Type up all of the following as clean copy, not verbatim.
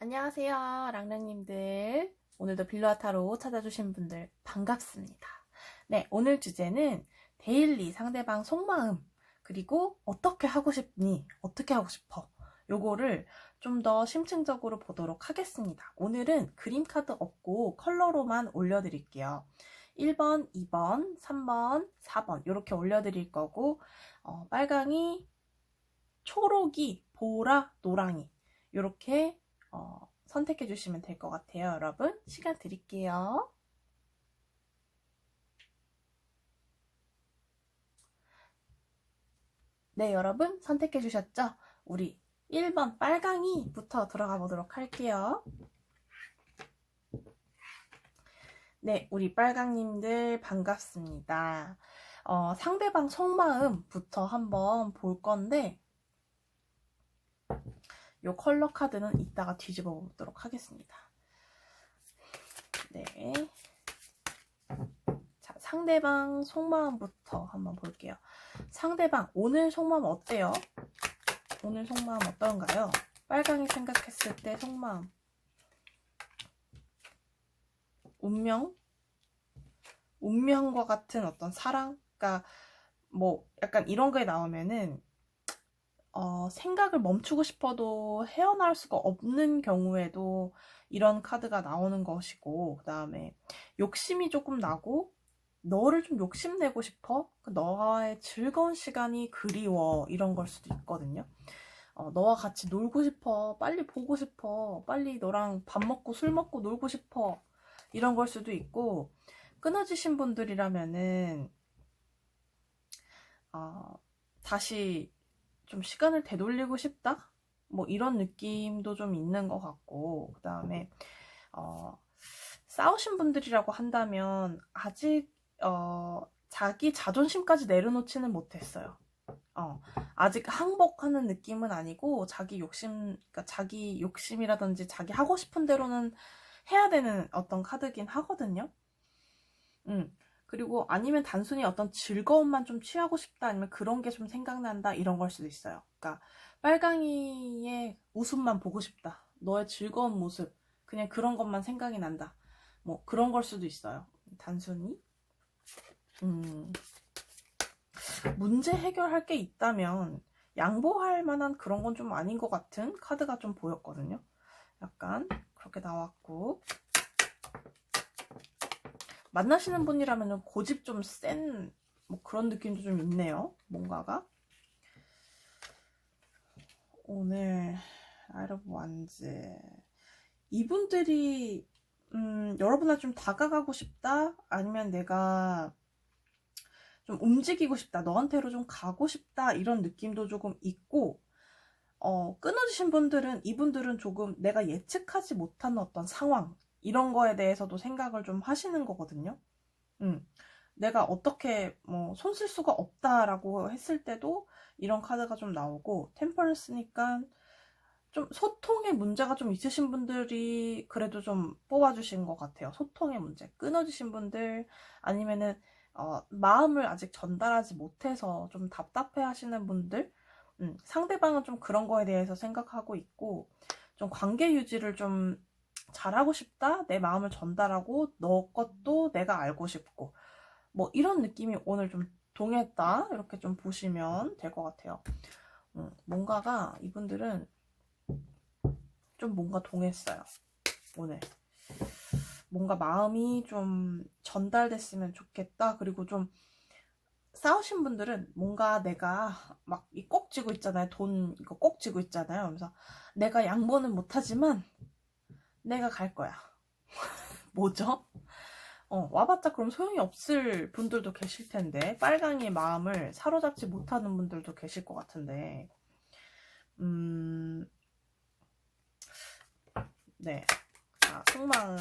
안녕하세요, 랑랑님들. 오늘도 빌로아타로 찾아주신 분들 반갑습니다. 네, 오늘 주제는 데일리 상대방 속마음, 그리고 어떻게 하고 싶니? 어떻게 하고 싶어? 요거를 좀 더 심층적으로 보도록 하겠습니다. 오늘은 그림카드 없고 컬러로만 올려드릴게요. 1번, 2번, 3번, 4번 이렇게 올려드릴 거고, 빨강이, 초록이, 보라, 노랑이 이렇게 선택해 주시면 될 것 같아요. 여러분, 시간 드릴게요. 네, 여러분 선택해 주셨죠? 우리 1번 빨강이부터 들어가 보도록 할게요. 네, 우리 빨강님들 반갑습니다. 상대방 속마음부터 한번 볼 건데, 요 컬러 카드는 이따가 뒤집어 보도록 하겠습니다. 네. 자, 상대방 속마음부터 한번 볼게요. 상대방 오늘 속마음 어때요? 오늘 속마음 어떤가요? 빨강이 생각했을 때 속마음. 운명과 같은 어떤 사랑? 그러니까 뭐 약간 이런 거에 나오면은 생각을 멈추고 싶어도 헤어나올 수가 없는 경우에도 이런 카드가 나오는 것이고, 그 다음에 욕심이 조금 나고 너를 좀 욕심내고 싶어? 너와의 즐거운 시간이 그리워, 이런 걸 수도 있거든요. 너와 같이 놀고 싶어, 빨리 보고 싶어, 빨리 너랑 밥 먹고 술 먹고 놀고 싶어, 이런 걸 수도 있고, 끊어지신 분들이라면은 다시 좀 시간을 되돌리고 싶다? 뭐 이런 느낌도 좀 있는 것 같고, 그 다음에 싸우신 분들이라고 한다면 아직 자기 자존심까지 내려놓지는 못했어요. 아직 항복하는 느낌은 아니고 그러니까 자기 욕심이라든지 자기 하고 싶은 대로는 해야 되는 어떤 카드긴 하거든요. 그리고 아니면 단순히 어떤 즐거움만 좀 취하고 싶다, 아니면 그런 게 좀 생각난다, 이런 걸 수도 있어요. 그러니까 빨강이의 웃음만 보고 싶다, 너의 즐거운 모습, 그냥 그런 것만 생각이 난다, 뭐 그런 걸 수도 있어요. 단순히 문제 해결할 게 있다면 양보할 만한 그런 건 좀 아닌 것 같은 카드가 좀 보였거든요. 약간 그렇게 나왔고, 만나시는 분이라면 고집 좀 센 뭐 그런 느낌도 좀 있네요. 뭔가가 오늘 아이러브 완즈 이분들이 여러분한테 좀 다가가고 싶다, 아니면 내가 좀 움직이고 싶다, 너한테로 좀 가고 싶다, 이런 느낌도 조금 있고, 끊어지신 분들은 이분들은 조금 내가 예측하지 못한 어떤 상황, 이런 거에 대해서도 생각을 좀 하시는 거거든요. 내가 어떻게 뭐 손 쓸 수가 없다라고 했을 때도 이런 카드가 좀 나오고, 템퍼런스니까 좀 소통의 문제가 좀 있으신 분들이 그래도 좀 뽑아주신 것 같아요. 소통의 문제, 끊어지신 분들, 아니면은 마음을 아직 전달하지 못해서 좀 답답해 하시는 분들, 상대방은 좀 그런 거에 대해서 생각하고 있고, 좀 관계 유지를 좀 잘하고 싶다, 내 마음을 전달하고 너 것도 내가 알고 싶고, 뭐 이런 느낌이 오늘 좀 동했다, 이렇게 좀 보시면 될 것 같아요. 뭔가가 이분들은 좀 뭔가 동했어요. 오늘 뭔가 마음이 좀 전달됐으면 좋겠다. 그리고 좀 싸우신 분들은 뭔가 내가 막 꼭 쥐고 있잖아요. 돈 이거 꼭 쥐고 있잖아요. 그래서 내가 양보는 못하지만 내가 갈 거야. 뭐죠? 와봤자 그럼 소용이 없을 분들도 계실 텐데, 빨강이의 마음을 사로잡지 못하는 분들도 계실 것 같은데, 네. 자, 속마음,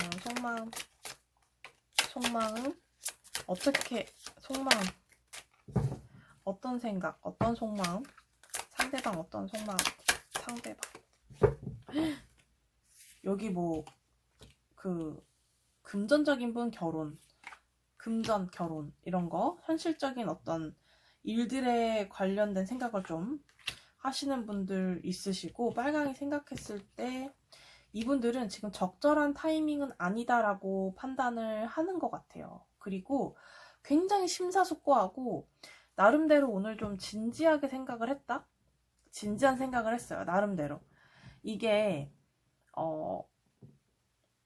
어떻게, 속마음, 어떤 생각, 어떤 속마음, 상대방 어떤 속마음, 상대방. 여기 뭐, 금전적인 분 결혼, 금전 결혼, 이런 거, 현실적인 어떤 일들에 관련된 생각을 좀 하시는 분들 있으시고, 빨강이 생각했을 때 이분들은 지금 적절한 타이밍은 아니다라고 판단을 하는 것 같아요. 그리고 굉장히 심사숙고하고 나름대로 오늘 좀 진지하게 생각을 했다? 진지한 생각을 했어요. 나름대로. 이게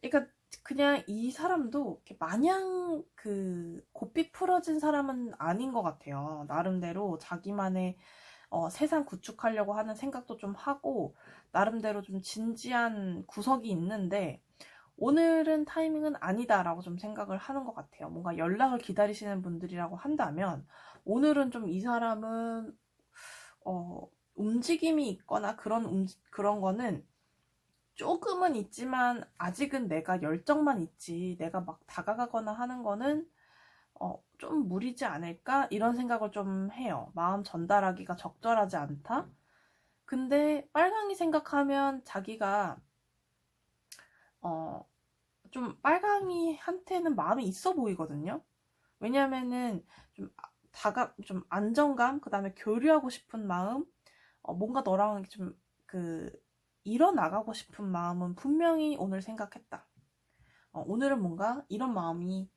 그러니까 그냥 이 사람도 마냥 그 고삐 풀어진 사람은 아닌 것 같아요. 나름대로 자기만의 세상 구축하려고 하는 생각도 좀 하고 나름대로 좀 진지한 구석이 있는데 오늘은 타이밍은 아니다라고 좀 생각을 하는 것 같아요. 뭔가 연락을 기다리시는 분들이라고 한다면 오늘은 좀 이 사람은 움직임이 있거나 그런 거는 조금은 있지만 아직은 내가 열정만 있지 내가 막 다가가거나 하는 거는 좀 무리지 않을까 이런 생각을 좀 해요. 마음 전달하기가 적절하지 않다. 근데 빨강이 생각하면 자기가 좀 빨강이한테는 마음이 있어 보이거든요. 왜냐면은 좀 안정감, 그 다음에 교류하고 싶은 마음, 뭔가 너랑 좀 일어나가고 싶은 마음은 분명히 오늘 생각했다. 오늘은 뭔가 이런 마음이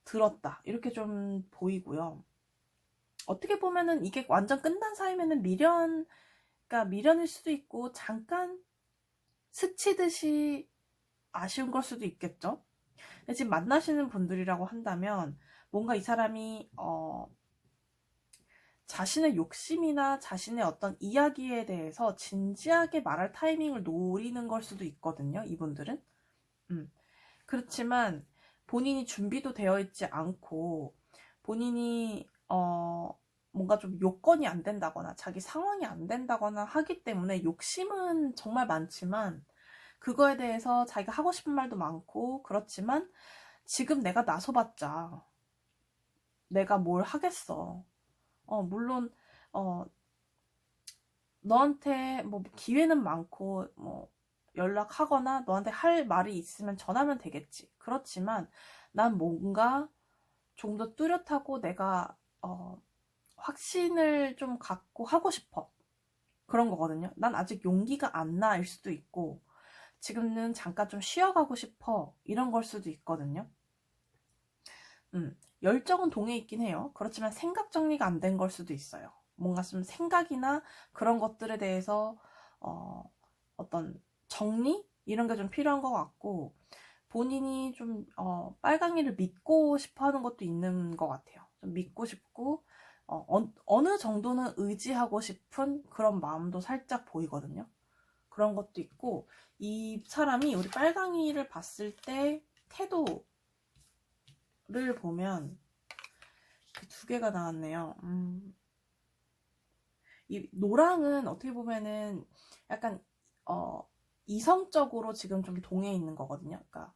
들었다. 이렇게 좀 보이고요. 어떻게 보면은 이게 완전 끝난 사이면은 그러니까 미련일 수도 있고 잠깐 스치듯이 아쉬운 걸 수도 있겠죠. 근데 지금 만나시는 분들이라고 한다면 뭔가 이 사람이 자신의 욕심이나 자신의 어떤 이야기에 대해서 진지하게 말할 타이밍을 노리는 걸 수도 있거든요. 이분들은. 그렇지만 본인이 준비도 되어 있지 않고 본인이 뭔가 좀 요건이 안 된다거나 자기 상황이 안 된다거나 하기 때문에 욕심은 정말 많지만 그거에 대해서 자기가 하고 싶은 말도 많고 그렇지만 지금 내가 나서봤자 내가 뭘 하겠어. 물론 너한테 뭐 기회는 많고 뭐 연락하거나 너한테 할 말이 있으면 전하면 되겠지. 그렇지만 난 뭔가 좀 더 뚜렷하고 내가 확신을 좀 갖고 하고 싶어. 그런 거거든요. 난 아직 용기가 안 나일 수도 있고 지금은 잠깐 좀 쉬어가고 싶어. 이런 걸 수도 있거든요. 열정은 동해 있긴 해요. 그렇지만 생각 정리가 안 된 걸 수도 있어요. 뭔가 좀 생각이나 그런 것들에 대해서 어떤 정리? 이런 게 좀 필요한 것 같고 본인이 좀 빨강이를 믿고 싶어 하는 것도 있는 것 같아요. 좀 믿고 싶고 어느 정도는 의지하고 싶은 그런 마음도 살짝 보이거든요. 그런 것도 있고 이 사람이 우리 빨강이를 봤을 때 태도를 보면 두 개가 나왔네요. 이 노랑은 어떻게 보면은 약간 이성적으로 지금 좀 동해 있는 거거든요. 그러니까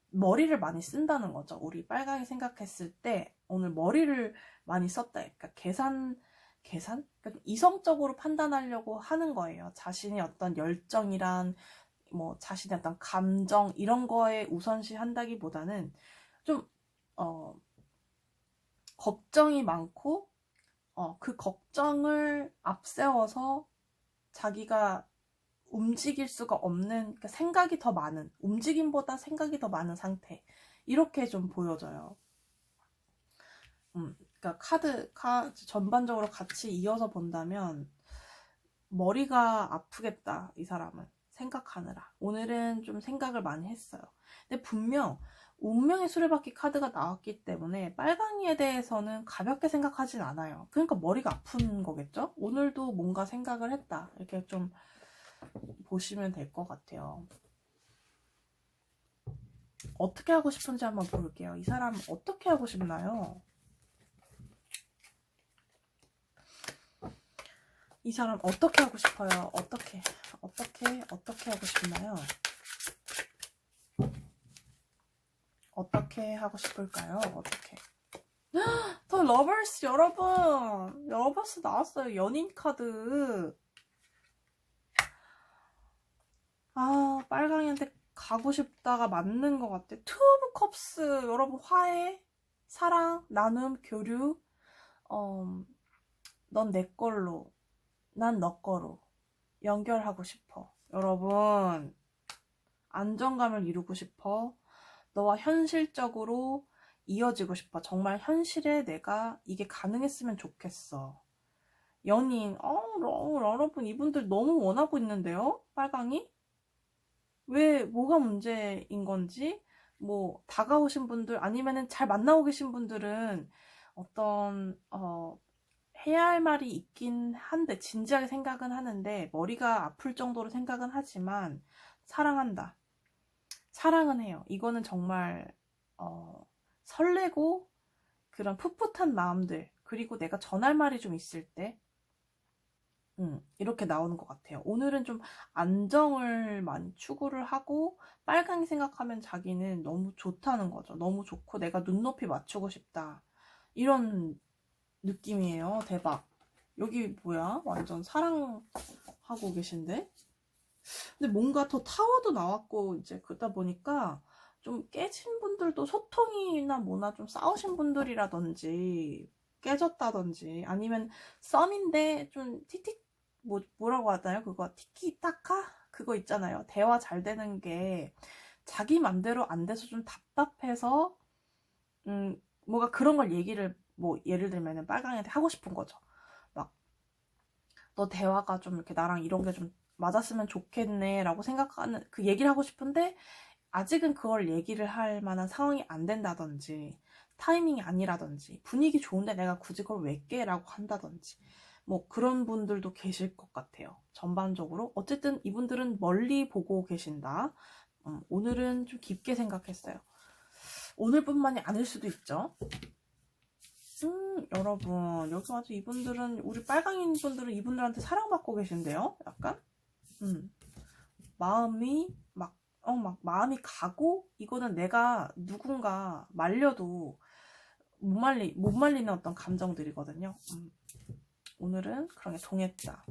머리를 많이 쓴다는 거죠. 우리 빨강이 생각했을 때 오늘 머리를 많이 썼다. 그러니까 그러니까 이성적으로 판단하려고 하는 거예요. 자신의 어떤 열정이란 뭐 자신의 어떤 감정 이런 거에 우선시 한다기보다는 좀 걱정이 많고 그 걱정을 앞세워서 자기가 움직일 수가 없는 그러니까 생각이 더 많은 움직임보다 생각이 더 많은 상태 이렇게 좀 보여져요. 그러니까 카드 전반적으로 같이 이어서 본다면 머리가 아프겠다 이 사람은 생각하느라 오늘은 좀 생각을 많이 했어요. 근데 분명 운명의 수레바퀴 카드가 나왔기 때문에 빨강이에 대해서는 가볍게 생각하진 않아요. 그러니까 머리가 아픈 거겠죠? 오늘도 뭔가 생각을 했다 이렇게 좀 보시면 될 것 같아요. 어떻게 하고 싶은지 한번 볼게요. 이 사람 어떻게 하고 싶나요? 이 사람 어떻게 하고 싶어요? 어떻게 하고 싶나요? 어떻게 하고 싶을까요? 어떻게? 더 러버스 여러분! 러버스 나왔어요. 연인 카드. 아, 빨강이한테 가고 싶다가 맞는 것 같아. 투 오브 컵스 여러분 화해, 사랑, 나눔, 교류. 넌 내 걸로, 난 너 거로 연결하고 싶어. 여러분 안정감을 이루고 싶어. 너와 현실적으로 이어지고 싶어. 정말 현실에 내가 이게 가능했으면 좋겠어. 연인, 여러분 이분들 너무 원하고 있는데요? 빨강이? 왜, 뭐가 문제인 건지? 뭐, 다가오신 분들, 아니면은 잘 만나고 계신 분들은 어떤, 해야 할 말이 있긴 한데, 진지하게 생각은 하는데, 머리가 아플 정도로 생각은 하지만, 사랑한다. 사랑은 해요. 이거는 정말, 설레고, 그런 풋풋한 마음들, 그리고 내가 전할 말이 좀 있을 때, 이렇게 나오는 것 같아요. 오늘은 좀 안정을 많이 추구를 하고 빨강이 생각하면 자기는 너무 좋다는 거죠. 너무 좋고 내가 눈높이 맞추고 싶다. 이런 느낌이에요. 대박. 여기 뭐야? 완전 사랑하고 계신데? 근데 뭔가 더 타워도 나왔고 이제 그러다 보니까 좀 깨진 분들도 소통이나 뭐나 좀 싸우신 분들이라든지 깨졌다든지 아니면 썸인데 좀 틱틱 뭐라고 하나요? 그거 티키타카? 그거 있잖아요. 대화 잘 되는 게 자기 맘대로 안 돼서 좀 답답해서 뭐가 그런 걸 얘기를 뭐 예를 들면은 빨강이한테 하고 싶은 거죠. 막 너 대화가 좀 이렇게 나랑 이런 게 좀 맞았으면 좋겠네 라고 생각하는 그 얘기를 하고 싶은데 아직은 그걸 얘기를 할 만한 상황이 안 된다든지 타이밍이 아니라든지 분위기 좋은데 내가 굳이 그걸 왜 깨? 라고 한다든지 뭐 그런 분들도 계실 것 같아요. 전반적으로 어쨌든 이분들은 멀리 보고 계신다. 오늘은 좀 깊게 생각했어요. 오늘뿐만이 아닐 수도 있죠. 여러분 여기 와서 이분들은 우리 빨강인 분들은 이분들한테 사랑받고 계신데요. 약간 마음이 막 마음이 가고 이거는 내가 누군가 말려도 못 말리는 어떤 감정들이거든요. 오늘은 그런 게 동했다.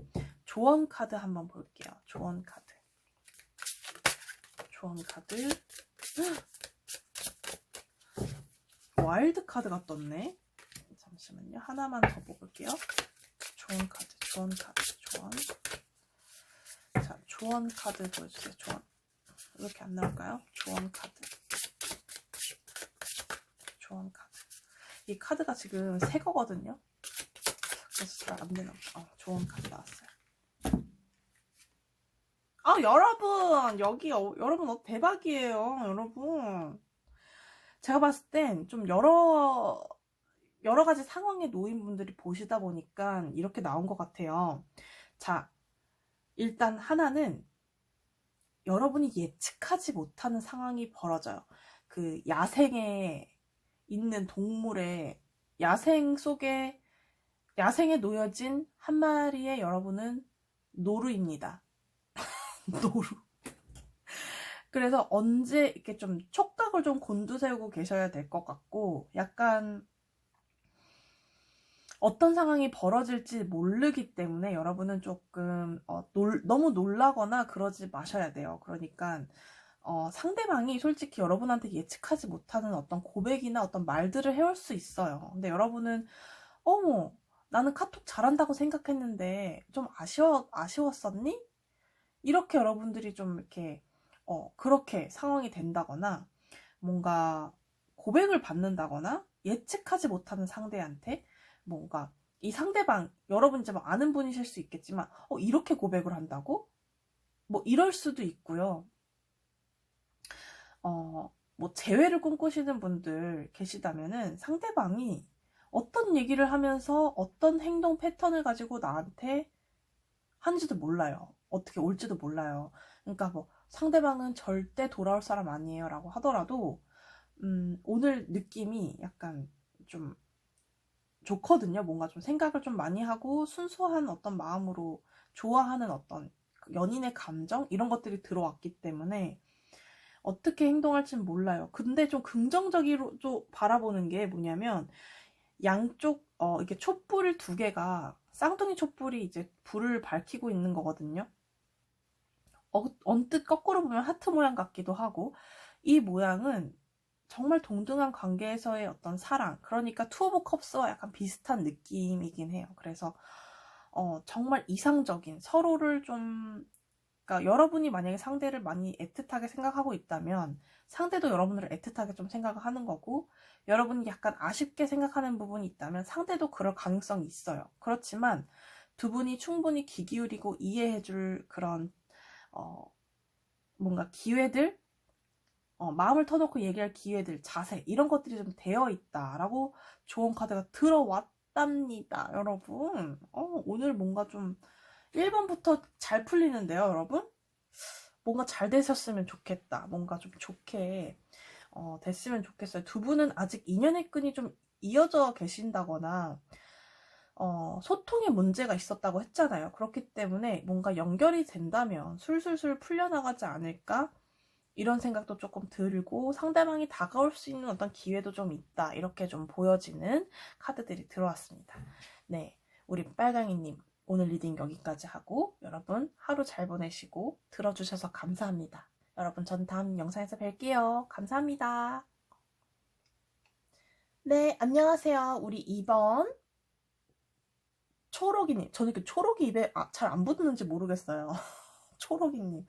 조언 카드 한번 볼게요. 조언 카드. 조언 카드. 와일드 카드가 떴네. 잠시만요. 하나만 더 뽑을게요. 조언 카드, 조언 카드, 조언. 자, 조언 카드 보여주세요. 조언. 이렇게 안 나올까요? 조언 카드. 조언 카드. 이 카드가 지금 새 거거든요. 그래서 잘 안 되나 봐. 조언 카드 나왔어요. 여러분! 여기, 여러분, 대박이에요. 여러분. 제가 봤을 땐 좀 여러 가지 상황에 놓인 분들이 보시다 보니까 이렇게 나온 것 같아요. 자, 일단 하나는 여러분이 예측하지 못하는 상황이 벌어져요. 그 야생에 있는 동물의 야생에 놓여진 한 마리의 여러분은 노루입니다. 노루. 그래서 언제 이렇게 좀 촉각을 좀 곤두세우고 계셔야 될 것 같고 약간 어떤 상황이 벌어질지 모르기 때문에 여러분은 조금 너무 놀라거나 그러지 마셔야 돼요. 그러니까 상대방이 솔직히 여러분한테 예측하지 못하는 어떤 고백이나 어떤 말들을 해올 수 있어요. 근데 여러분은 어머 나는 카톡 잘한다고 생각했는데 좀 아쉬웠었니? 이렇게 여러분들이 좀 이렇게 그렇게 상황이 된다거나 뭔가 고백을 받는다거나 예측하지 못하는 상대한테 뭔가 이 상대방 여러분 이제 막 아는 분이실 수 있겠지만 이렇게 고백을 한다고? 뭐 이럴 수도 있고요. 뭐 재회를 꿈꾸시는 분들 계시다면은 상대방이 어떤 얘기를 하면서 어떤 행동 패턴을 가지고 나한테 하는지도 몰라요. 어떻게 올지도 몰라요. 그러니까 뭐 상대방은 절대 돌아올 사람 아니에요 라고 하더라도 오늘 느낌이 약간 좀 좋거든요. 뭔가 좀 생각을 좀 많이 하고 순수한 어떤 마음으로 좋아하는 어떤 연인의 감정 이런 것들이 들어왔기 때문에 어떻게 행동할지는 몰라요. 근데 좀 긍정적으로 좀 바라보는 게 뭐냐면 양쪽 이게 촛불 두 개가 쌍둥이 촛불이 이제 불을 밝히고 있는 거거든요. 언뜻 거꾸로 보면 하트 모양 같기도 하고 이 모양은 정말 동등한 관계에서의 어떤 사랑 그러니까 투 오브 컵스와 약간 비슷한 느낌이긴 해요. 그래서 정말 이상적인 서로를 좀 그러니까 여러분이 만약에 상대를 많이 애틋하게 생각하고 있다면 상대도 여러분을 애틋하게 좀 생각을 하는 거고, 여러분이 약간 아쉽게 생각하는 부분이 있다면 상대도 그럴 가능성이 있어요. 그렇지만 두 분이 충분히 귀 기울이고 이해해줄 그런 뭔가 기회들, 마음을 터놓고 얘기할 기회들, 자세, 이런 것들이 좀 되어 있다라고 좋은 카드가 들어왔답니다, 여러분. 오늘 뭔가 좀 1번부터 잘 풀리는데요, 여러분? 뭔가 잘 되셨으면 좋겠다. 뭔가 좀 좋게 됐으면 좋겠어요. 두 분은 아직 인연의 끈이 좀 이어져 계신다거나 소통에 문제가 있었다고 했잖아요. 그렇기 때문에 뭔가 연결이 된다면 술술술 풀려나가지 않을까? 이런 생각도 조금 들고, 상대방이 다가올 수 있는 어떤 기회도 좀 있다, 이렇게 좀 보여지는 카드들이 들어왔습니다. 네, 우리 빨강이님 오늘 리딩 여기까지 하고, 여러분 하루 잘 보내시고 들어주셔서 감사합니다. 여러분 전 다음 영상에서 뵐게요. 감사합니다. 네, 안녕하세요. 우리 2번 초록이님. 저는 그 초록이 입에 잘 안 붙는지 모르겠어요. 초록이님.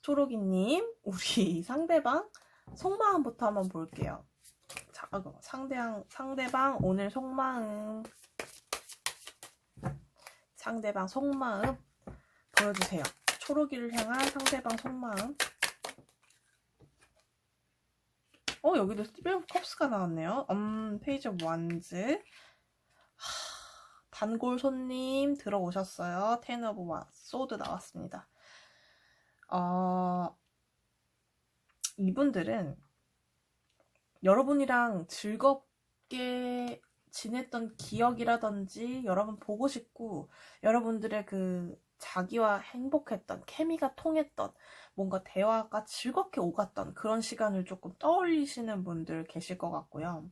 초록이님, 우리 상대방 속마음부터 한번 볼게요. 자, 상대방 오늘 속마음. 상대방 속마음 보여주세요. 초록이를 향한 상대방 속마음. 여기도 1 컵스가 나왔네요. 페이지 오브 완즈. 단골 손님 들어오셨어요. 텐 오브 소드 나왔습니다. 이분들은 여러분이랑 즐겁게 지냈던 기억이라든지, 여러분 보고 싶고, 여러분들의 그 자기와 행복했던, 케미가 통했던, 뭔가 대화가 즐겁게 오갔던 그런 시간을 조금 떠올리시는 분들 계실 것 같고요.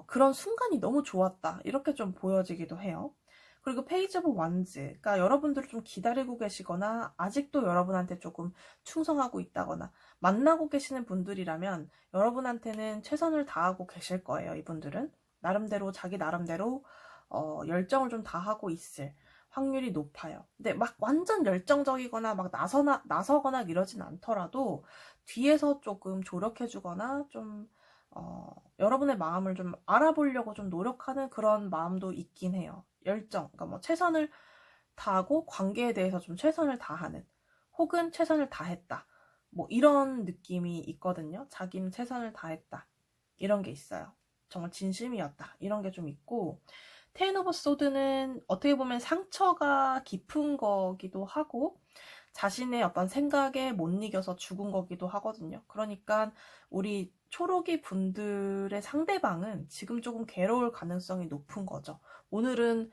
그런 순간이 너무 좋았다, 이렇게 좀 보여지기도 해요. 그리고 페이지 오브 완즈가 여러분들을 좀 기다리고 계시거나 아직도 여러분한테 조금 충성하고 있다거나 만나고 계시는 분들이라면 여러분한테는 최선을 다하고 계실 거예요. 이분들은 나름대로, 자기 나름대로 열정을 좀 다하고 있을 확률이 높아요. 근데 막 완전 열정적이거나 막 나서거나 이러진 않더라도 뒤에서 조금 조력해주거나 좀 여러분의 마음을 좀 알아보려고 좀 노력하는 그런 마음도 있긴 해요. 열정, 그러니까 뭐 최선을 다하고 관계에 대해서 좀 최선을 다하는, 혹은 최선을 다했다, 뭐 이런 느낌이 있거든요. 자기는 최선을 다했다, 이런 게 있어요. 정말 진심이었다, 이런 게 좀 있고, 텐 오브 소드는 어떻게 보면 상처가 깊은 거기도 하고 자신의 어떤 생각에 못 이겨서 죽은 거기도 하거든요. 그러니까 우리 초록이 분들의 상대방은 지금 조금 괴로울 가능성이 높은 거죠. 오늘은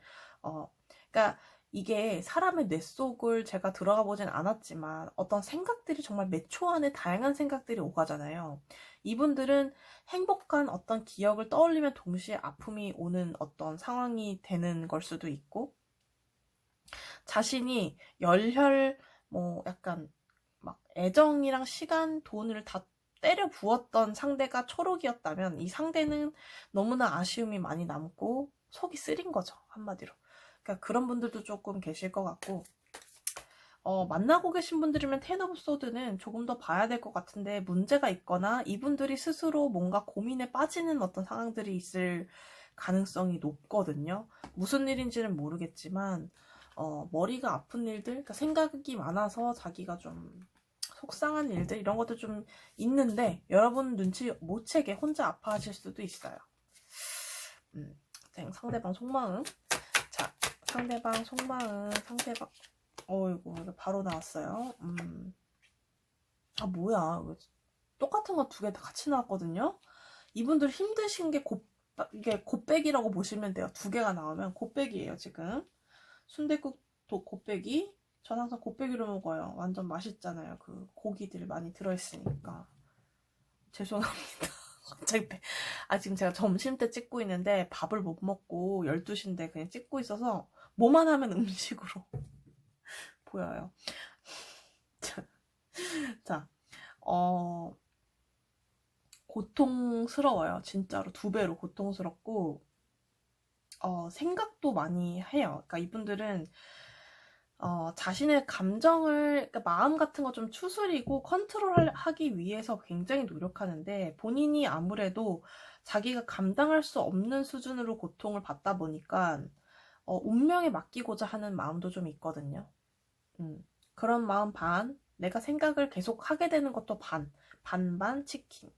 그러니까 이게 사람의 뇌 속을 제가 들어가 보진 않았지만 어떤 생각들이 정말 몇 초 안에 다양한 생각들이 오가잖아요. 이분들은 행복한 어떤 기억을 떠올리면 동시에 아픔이 오는 어떤 상황이 되는 걸 수도 있고, 자신이 열혈 뭐 약간 막 애정이랑 시간, 돈을 다 때려 부었던 상대가 초록이었다면 이 상대는 너무나 아쉬움이 많이 남고 속이 쓰린 거죠, 한마디로. 그러니까 그런 분들도 조금 계실 것 같고, 만나고 계신 분들이면 텐 오브 소드는 조금 더 봐야 될 것 같은데, 문제가 있거나 이분들이 스스로 뭔가 고민에 빠지는 어떤 상황들이 있을 가능성이 높거든요. 무슨 일인지는 모르겠지만 머리가 아픈 일들, 그러니까 생각이 많아서 자기가 좀 속상한 일들, 이런 것도 좀 있는데 여러분 눈치 못 채게 혼자 아파하실 수도 있어요. 상대방 속마음. 자, 상대방 속마음. 이거 바로 나왔어요. 뭐야, 똑같은 거 두 개 다 같이 나왔거든요. 이분들 힘드신 게 이게 곱빼기라고 보시면 돼요. 두 개가 나오면 곱빼기예요. 지금 순댓국도 곱빼기. 전 항상 곱빼기로 먹어요. 완전 맛있잖아요. 그 고기들 많이 들어있으니까. 죄송합니다. 갑자기 지금 제가 점심때 찍고 있는데 밥을 못 먹고 12시인데 그냥 찍고 있어서 뭐만 하면 음식으로 보여요. 자, 고통스러워요. 진짜로 2배로 고통스럽고 생각도 많이 해요. 그러니까 이분들은 자신의 감정을, 그러니까 마음 같은 거 좀 추스리고 컨트롤하기 위해서 굉장히 노력하는데, 본인이 아무래도 자기가 감당할 수 없는 수준으로 고통을 받다 보니까, 운명에 맡기고자 하는 마음도 좀 있거든요. 그런 마음 반, 내가 생각을 계속 하게 되는 것도 반, 반반 치킨.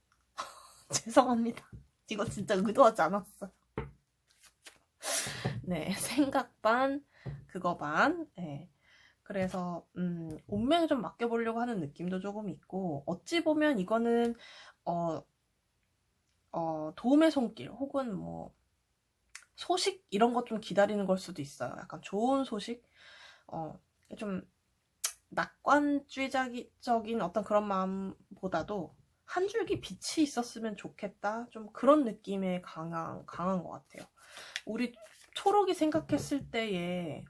죄송합니다. 이거 진짜 의도하지 않았어요. 네, 생각 반, 그거 반. 네. 그래서 운명에 좀 맡겨보려고 하는 느낌도 조금 있고, 어찌 보면 이거는 어, 도움의 손길 혹은 뭐 소식 이런 것 좀 기다리는 걸 수도 있어요. 약간 좋은 소식, 좀 낙관주의적인 어떤 그런 마음보다도 한 줄기 빛이 있었으면 좋겠다, 좀 그런 느낌의 강한 것 같아요. 우리 초록이 생각했을 때에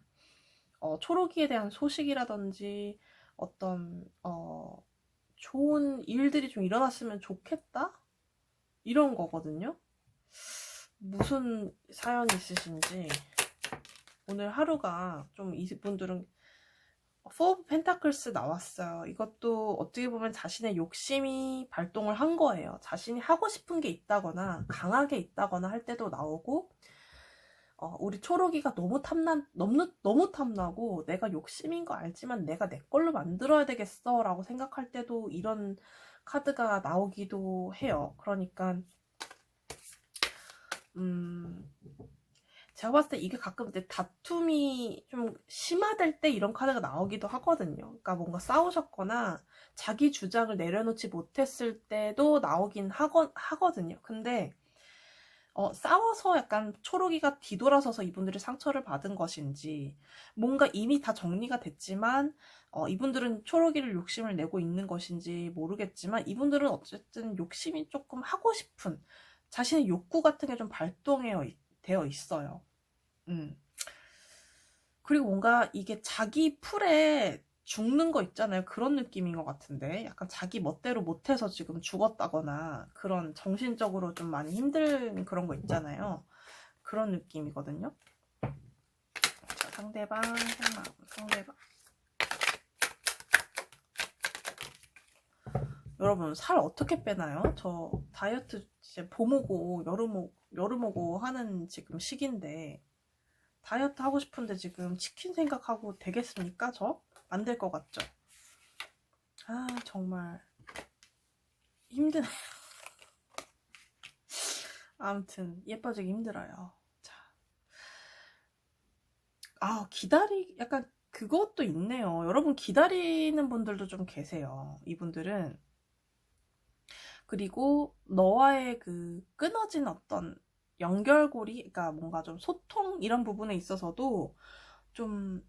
초록이에 대한 소식이라든지 어떤 좋은 일들이 좀 일어났으면 좋겠다? 이런 거거든요. 무슨 사연이 있으신지. 오늘 하루가 좀 이분들은 포 오브 펜타클스 나왔어요. 이것도 어떻게 보면 자신의 욕심이 발동을 한 거예요. 자신이 하고 싶은 게 있다거나 강하게 있다거나 할 때도 나오고, 우리 초록이가 너무 탐나고 내가 욕심인 거 알지만 내가 내 걸로 만들어야 되겠어 라고 생각할 때도 이런 카드가 나오기도 해요. 그러니까 제가 봤을 때 이게 가끔 이제 다툼이 좀 심화될 때 이런 카드가 나오기도 하거든요. 그러니까 뭔가 싸우셨거나 자기 주장을 내려놓지 못했을 때도 나오긴 하거든요. 근데 싸워서 약간 초록이가 뒤돌아서서 이분들이 상처를 받은 것인지, 뭔가 이미 다 정리가 됐지만 이분들은 초록이를 욕심을 내고 있는 것인지 모르겠지만, 이분들은 어쨌든 욕심이 조금 하고 싶은 자신의 욕구 같은 게 좀 발동되어 있어요. 그리고 뭔가 이게 자기 풀에 죽는 거 있잖아요. 그런 느낌인 것 같은데, 약간 자기 멋대로 못해서 지금 죽었다거나 그런 정신적으로 좀 많이 힘든 그런 거 있잖아요. 그런 느낌이거든요. 자, 상대방. 여러분, 살 어떻게 빼나요? 저 다이어트 이제 봄 오고 여름 오고 하는 지금 시기인데, 다이어트 하고 싶은데 지금 치킨 생각하고 되겠습니까? 저? 안 될 것 같죠? 아, 정말 힘드네요. 아무튼 예뻐지기 힘들어요. 자, 약간 그것도 있네요. 여러분 기다리는 분들도 좀 계세요. 이분들은. 그리고 너와의 그 끊어진 어떤 연결고리, 그러니까 뭔가 좀 소통 이런 부분에 있어서도 좀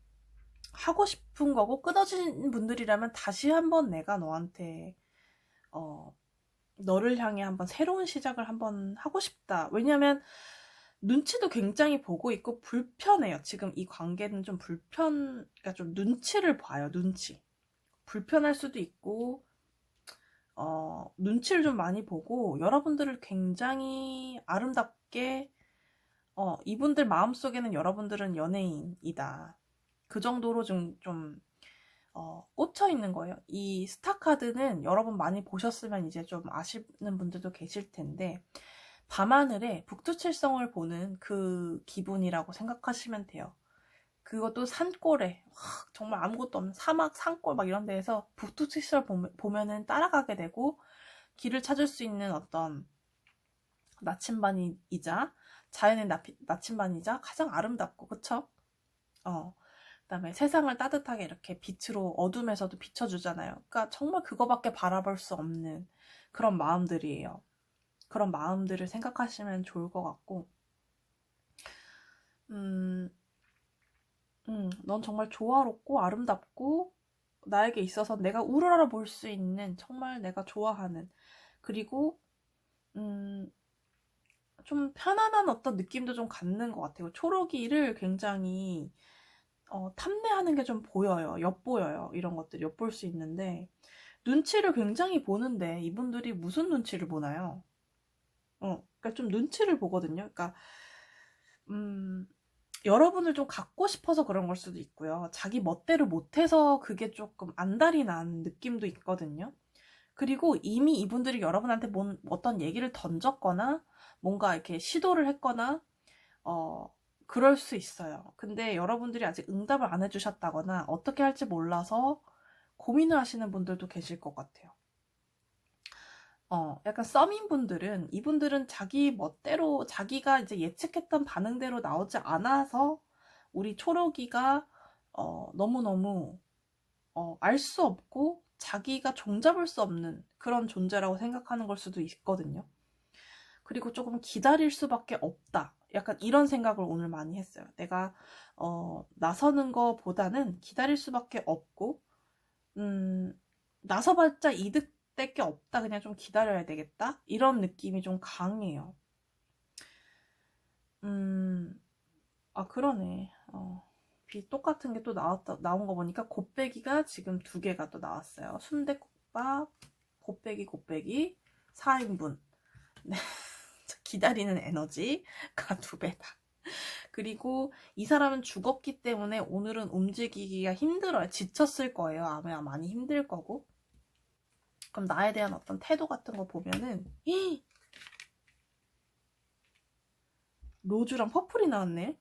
하고 싶은 거고, 끊어진 분들이라면 다시 한번 내가 너한테 너를 향해 한번 새로운 시작을 한번 하고 싶다. 왜냐면 눈치도 굉장히 보고 있고 불편해요. 지금 이 관계는 좀 그러니까 좀 눈치를 봐요. 눈치. 불편할 수도 있고, 눈치를 좀 많이 보고, 여러분들을 굉장히 아름답게, 이분들 마음속에는 여러분들은 연예인이다. 그 정도로 꽂혀 있는 거예요. 이 스타 카드는 여러분 많이 보셨으면 이제 좀 아시는 분들도 계실 텐데, 밤하늘에 북두칠성을 보는 그 기분이라고 생각하시면 돼요. 그것도 산골에 정말 아무것도 없는 사막, 산골 막 이런 데에서 북두칠성 보면은 따라가게 되고, 길을 찾을 수 있는 어떤 나침반이자 자연의 나침반이자 가장 아름답고, 그쵸? 그다음에 세상을 따뜻하게 이렇게 빛으로 어둠에서도 비춰주잖아요. 그러니까 정말 그거밖에 바라볼 수 없는 그런 마음들이에요. 그런 마음들을 생각하시면 좋을 것 같고, 넌 정말 조화롭고 아름답고 나에게 있어서 내가 우러러 볼 수 있는 정말 내가 좋아하는, 그리고 좀 편안한 어떤 느낌도 좀 갖는 것 같아요. 초록이를 굉장히 탐내하는 게 좀 보여요. 엿보여요. 이런 것들 엿볼 수 있는데, 눈치를 굉장히 보는데 이분들이 무슨 눈치를 보나요? 그러니까 좀 눈치를 보거든요. 그러니까 여러분을 좀 갖고 싶어서 그런 걸 수도 있고요. 자기 멋대로 못해서 그게 조금 안달이 난 느낌도 있거든요. 그리고 이미 이분들이 여러분한테 어떤 얘기를 던졌거나 뭔가 이렇게 시도를 했거나 그럴 수 있어요. 근데 여러분들이 아직 응답을 안 해주셨다거나 어떻게 할지 몰라서 고민을 하시는 분들도 계실 것 같아요. 약간 썸인 분들은, 이분들은 자기 멋대로, 자기가 이제 예측했던 반응대로 나오지 않아서 우리 초록이가 너무너무 알 수 없고 자기가 종잡을 수 없는 그런 존재라고 생각하는 걸 수도 있거든요. 그리고 조금 기다릴 수밖에 없다. 약간 이런 생각을 오늘 많이 했어요. 내가 나서는 거보다는 기다릴 수밖에 없고 나서봤자 이득 될 게 없다. 그냥 좀 기다려야 되겠다. 이런 느낌이 좀 강해요. 그러네. 똑같은 게 또 나온 거 보니까 곱빼기가 지금 2개가 또 나왔어요. 순댓국밥, 곱빼기 4인분. 네. 기다리는 에너지가 2배다. 그리고 이 사람은 죽었기 때문에 오늘은 움직이기가 힘들어요. 지쳤을 거예요. 아마 많이 힘들 거고. 그럼 나에 대한 어떤 태도 같은 거 보면은 로즈랑 퍼플이 나왔네.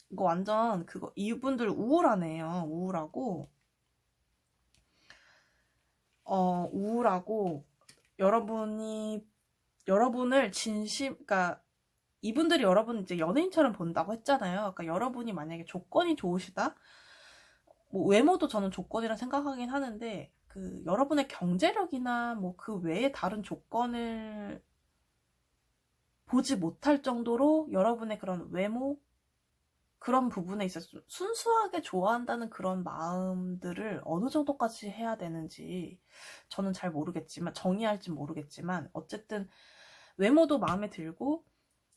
이거 완전 그거 이분들 우울하네요. 우울하고 여러분을 그러니까 이분들이 여러분 이제 연예인처럼 본다고 했잖아요. 그러니까 여러분이 만약에 조건이 좋으시다, 뭐 외모도 저는 조건이라 생각하긴 하는데 그 여러분의 경제력이나 뭐 그 외에 다른 조건을 보지 못할 정도로 여러분의 그런 외모 그런 부분에 있어서 좀 순수하게 좋아한다는 그런 마음들을 어느 정도까지 해야 되는지 저는 잘 모르겠지만, 정의할지 모르겠지만, 어쨌든 외모도 마음에 들고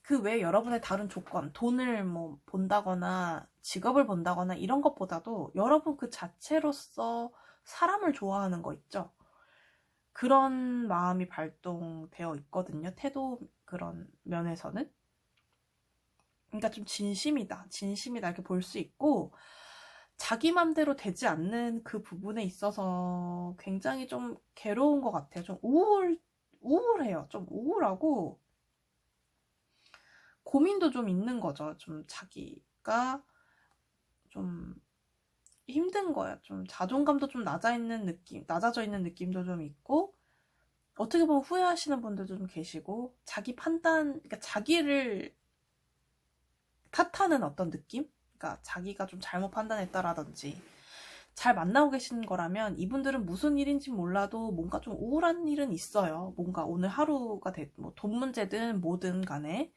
그 외에 여러분의 다른 조건, 돈을 뭐 본다거나 직업을 본다거나 이런 것보다도 여러분 그 자체로서 사람을 좋아하는 거 있죠. 그런 마음이 발동되어 있거든요. 태도 그런 면에서는. 그러니까 좀 진심이다 이렇게 볼 수 있고, 자기 맘대로 되지 않는 그 부분에 있어서 굉장히 좀 괴로운 것 같아요. 좀 우울해요. 좀 우울하고 고민도 좀 있는 거죠. 좀 자기가 좀 힘든 거야. 좀 자존감도 좀 낮아져 있는 느낌도 좀 있고, 어떻게 보면 후회하시는 분들도 좀 계시고, 자기 판단, 그러니까 자기를 탓하는 어떤 느낌? 그러니까 자기가 좀 잘못 판단했다라든지. 잘 만나고 계신 거라면 이분들은 무슨 일인지 몰라도 뭔가 좀 우울한 일은 있어요. 뭔가 오늘 하루가 뭐 돈 문제든 뭐든 간에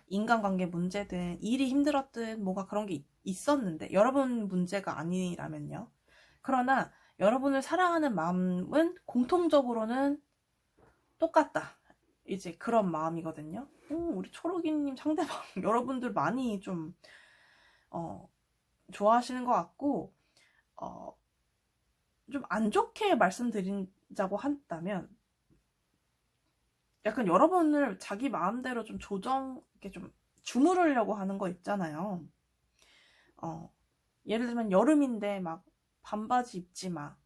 인간관계 문제든 일이 힘들었든 뭐가 그런 게 있었는데, 여러분 문제가 아니라면요. 그러나 여러분을 사랑하는 마음은 공통적으로는 똑같다. 이제 그런 마음이거든요. 우리 초록이님 상대방 여러분들 많이 좀 좋아하시는 것 같고, 좀 안 좋게 말씀드리자고 한다면 약간 여러분을 자기 마음대로 좀 이렇게 좀 주무르려고 하는 거 있잖아요. 예를 들면 여름인데 막 반바지 입지 마,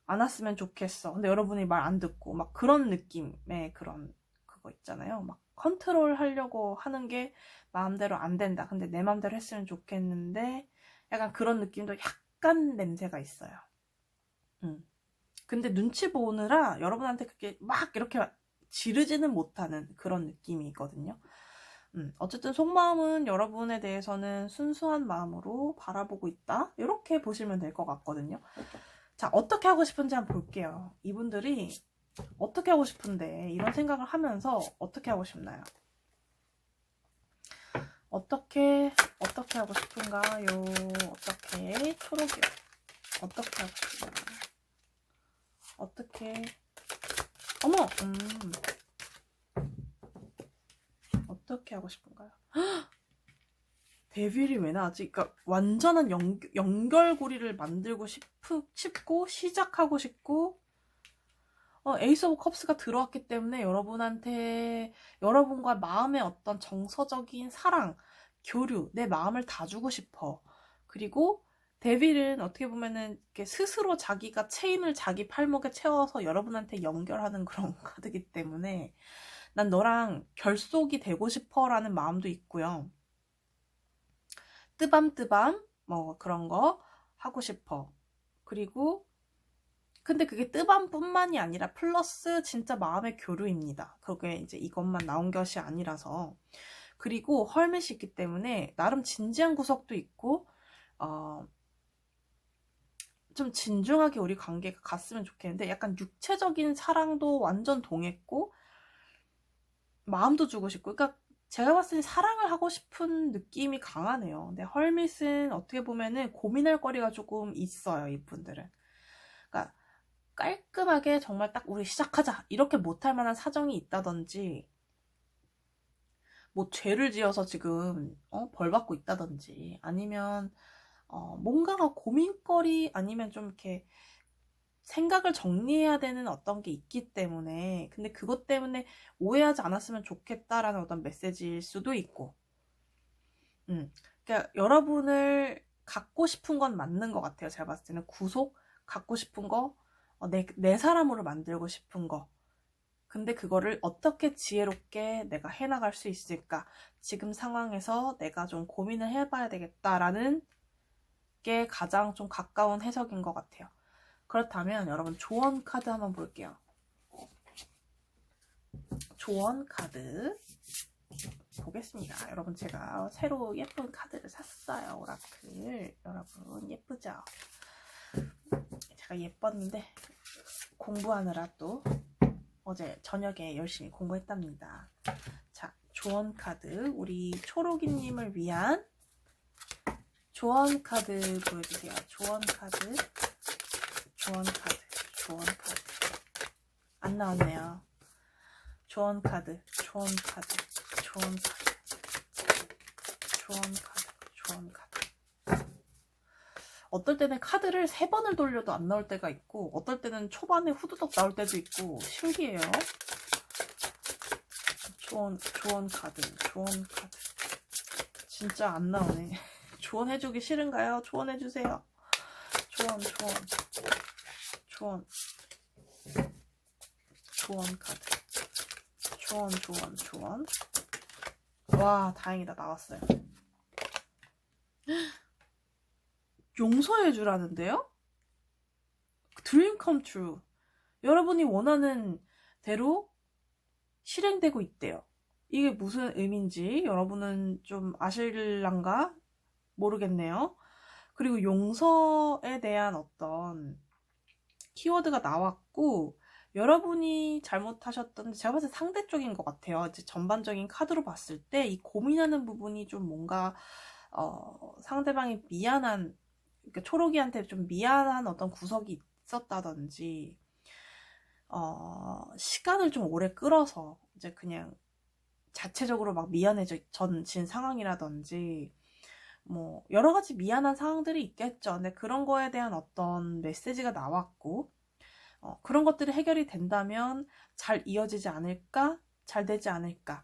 안 왔으면 좋겠어. 근데 여러분이 말 안 듣고 막 그런 느낌의 그런 그거 있잖아요. 막 컨트롤 하려고 하는 게 마음대로 안 된다. 근데 내 마음대로 했으면 좋겠는데, 약간 그런 느낌도 약간 냄새가 있어요. 근데 눈치 보느라 여러분한테 그게 막 이렇게 지르지는 못하는 그런 느낌이 있거든요. 어쨌든 속마음은 여러분에 대해서는 순수한 마음으로 바라보고 있다. 이렇게 보시면 될 것 같거든요. 자, 어떻게 하고 싶은지 한번 볼게요. 이분들이 어떻게 하고 싶은데, 이런 생각을 하면서 어떻게 하고 싶나요? 어떻게 하고 싶은가요? 어떻게 초록이요? 어떻게 하고 싶나요? 어떻게 어머 어떻게 하고 싶은가요? 데빌이 왜 나왔지? 그러니까 완전한 연결고리를 만들고 싶고 시작하고 싶고, 에이스 오브 컵스가 들어왔기 때문에 여러분과 마음의 어떤 정서적인 사랑, 교류, 내 마음을 다 주고 싶어. 그리고 데빌은 어떻게 보면은 이렇게 스스로 자기가 체인을 자기 팔목에 채워서 여러분한테 연결하는 그런 카드이기 때문에 난 너랑 결속이 되고 싶어 라는 마음도 있고요. 뜨밤뜨밤 뭐 그런 거 하고 싶어. 그리고 근데 그게 뜨밤뿐만이 아니라 플러스 진짜 마음의 교류입니다. 그게 이제 이것만 나온 것이 아니라서. 그리고 헐밋이 있기 때문에 나름 진지한 구석도 있고 좀 진중하게 우리 관계가 갔으면 좋겠는데 약간 육체적인 사랑도 완전 동했고 마음도 주고 싶고 그러니까 제가 봤을 때 사랑을 하고 싶은 느낌이 강하네요. 근데 헐밋은 어떻게 보면은 고민할 거리가 조금 있어요. 이분들은. 그러니까 깔끔하게 정말 딱 우리 시작하자 이렇게 못할 만한 사정이 있다든지 뭐 죄를 지어서 지금 벌 받고 있다든지 아니면 뭔가가 고민거리 아니면 좀 이렇게 생각을 정리해야 되는 어떤 게 있기 때문에 근데 그것 때문에 오해하지 않았으면 좋겠다라는 어떤 메시지일 수도 있고 그러니까 여러분을 갖고 싶은 건 맞는 것 같아요. 제가 봤을 때는 구속 갖고 싶은 거 내 사람으로 만들고 싶은 거 근데 그거를 어떻게 지혜롭게 내가 해나갈 수 있을까 지금 상황에서 내가 좀 고민을 해봐야 되겠다라는 게 가장 좀 가까운 해석인 것 같아요. 그렇다면 여러분 조언 카드 한번 볼게요. 조언 카드 보겠습니다. 여러분 제가 새로 예쁜 카드를 샀어요. 오라클 여러분 예쁘죠? 제가 예뻤는데 공부하느라 또 어제 저녁에 열심히 공부했답니다. 자 조언 카드 우리 초록이님을 위한 조언 카드 보여주세요. 조언 카드 안 나왔네요. 조언 카드 어떨 때는 카드를 3번을 돌려도 안 나올 때가 있고 어떨 때는 초반에 후두덕 나올 때도 있고 신기해요. 조언 카드 진짜 안 나오네. 조언해주기 싫은가요? 조언해주세요. 조언 카드 조언 와 다행이다 나왔어요. 용서해주라는데요? Dream come true. 여러분이 원하는 대로 실행되고 있대요. 이게 무슨 의미인지 여러분은 좀 아실란가 모르겠네요. 그리고 용서에 대한 어떤 키워드가 나왔고 여러분이 잘못하셨던 제가 봤을 때 상대 쪽인 것 같아요. 이제 전반적인 카드로 봤을 때 이 고민하는 부분이 좀 뭔가 상대방이 미안한 그러니까 초록이한테 좀 미안한 어떤 구석이 있었다든지 시간을 좀 오래 끌어서 이제 그냥 자체적으로 막 미안해진 상황이라든지 뭐 여러 가지 미안한 상황들이 있겠죠. 근데 그런 거에 대한 어떤 메시지가 나왔고 그런 것들이 해결이 된다면 잘 이어지지 않을까? 잘 되지 않을까?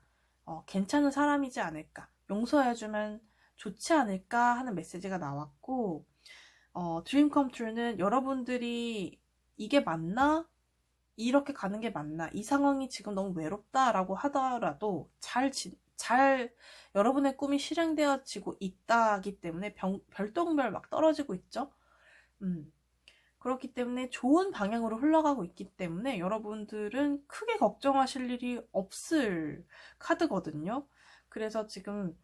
괜찮은 사람이지 않을까? 용서해주면 좋지 않을까? 하는 메시지가 나왔고 Dream Come True는 여러분들이 이게 맞나? 이렇게 가는 게 맞나? 이 상황이 지금 너무 외롭다라고 하더라도 잘 여러분의 꿈이 실행되어지고 있다기 때문에 별똥별 막 떨어지고 있죠. 그렇기 때문에 좋은 방향으로 흘러가고 있기 때문에 여러분들은 크게 걱정하실 일이 없을 카드거든요. 그래서 지금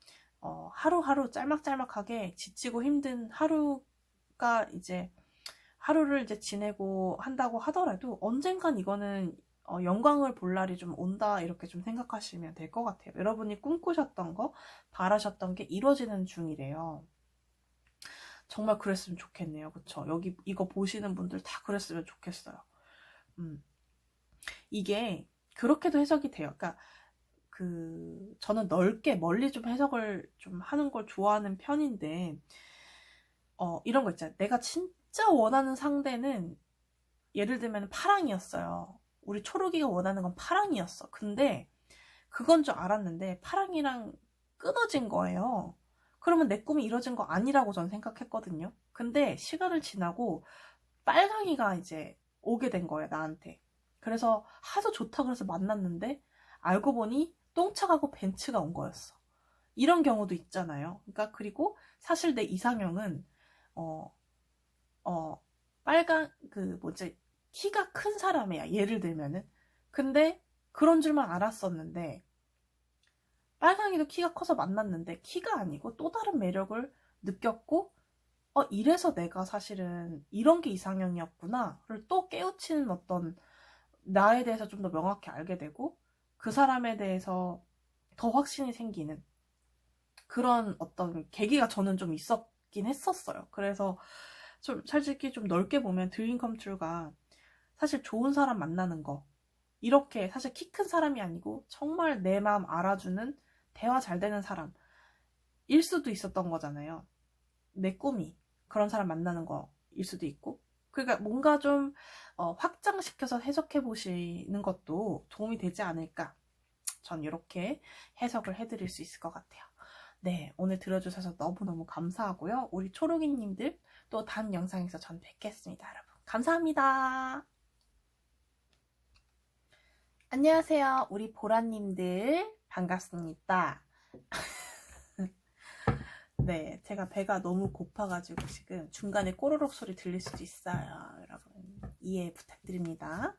하루하루 짤막짤막하게 지치고 힘든 하루가 이제 하루를 이제 지내고 한다고 하더라도 언젠간 이거는 영광을 볼 날이 좀 온다 이렇게 좀 생각하시면 될 것 같아요. 여러분이 꿈꾸셨던 거, 바라셨던 게 이루어지는 중이래요. 정말 그랬으면 좋겠네요. 그쵸? 여기 이거 보시는 분들 다 그랬으면 좋겠어요. 이게 그렇게도 해석이 돼요. 그러니까 저는 넓게 멀리 좀 해석을 좀 하는 걸 좋아하는 편인데 이런 거 있잖아요. 내가 진짜 원하는 상대는 예를 들면 파랑이었어요. 우리 초록이가 원하는 건 파랑이었어. 근데 그건 줄 알았는데 파랑이랑 끊어진 거예요. 그러면 내 꿈이 이뤄진 거 아니라고 전 생각했거든요. 근데 시간을 지나고 빨강이가 이제 오게 된 거예요, 나한테. 그래서 하도 좋다 그래서 만났는데 알고 보니 똥차가고 벤츠가 온 거였어. 이런 경우도 있잖아요. 그러니까 그리고 사실 내 이상형은 어, 빨강 그 뭐지 키가 큰 사람이야. 예를 들면은. 근데 그런 줄만 알았었는데 빨강이도 키가 커서 만났는데 키가 아니고 또 다른 매력을 느꼈고 이래서 내가 사실은 이런 게 이상형이었구나를 또 깨우치는 어떤 나에 대해서 좀 더 명확히 알게 되고 그 사람에 대해서 더 확신이 생기는 그런 어떤 계기가 저는 좀 있었긴 했었어요. 그래서 좀 솔직히 좀 넓게 보면 드림 컴트루가 사실 좋은 사람 만나는 거 이렇게 사실 키 큰 사람이 아니고 정말 내 마음 알아주는 대화 잘 되는 사람일 수도 있었던 거잖아요. 내 꿈이 그런 사람 만나는 거일 수도 있고 그러니까 뭔가 좀 확장시켜서 해석해 보시는 것도 도움이 되지 않을까 전 이렇게 해석을 해드릴 수 있을 것 같아요. 네, 오늘 들어주셔서 너무너무 감사하고요. 우리 초록이님들 또 다음 영상에서 전 뵙겠습니다, 여러분. 감사합니다. 안녕하세요, 우리 보라님들 반갑습니다. 네, 제가 배가 너무 고파가지고 지금 중간에 꼬르륵 소리 들릴 수도 있어요. 여러분 이해 부탁드립니다.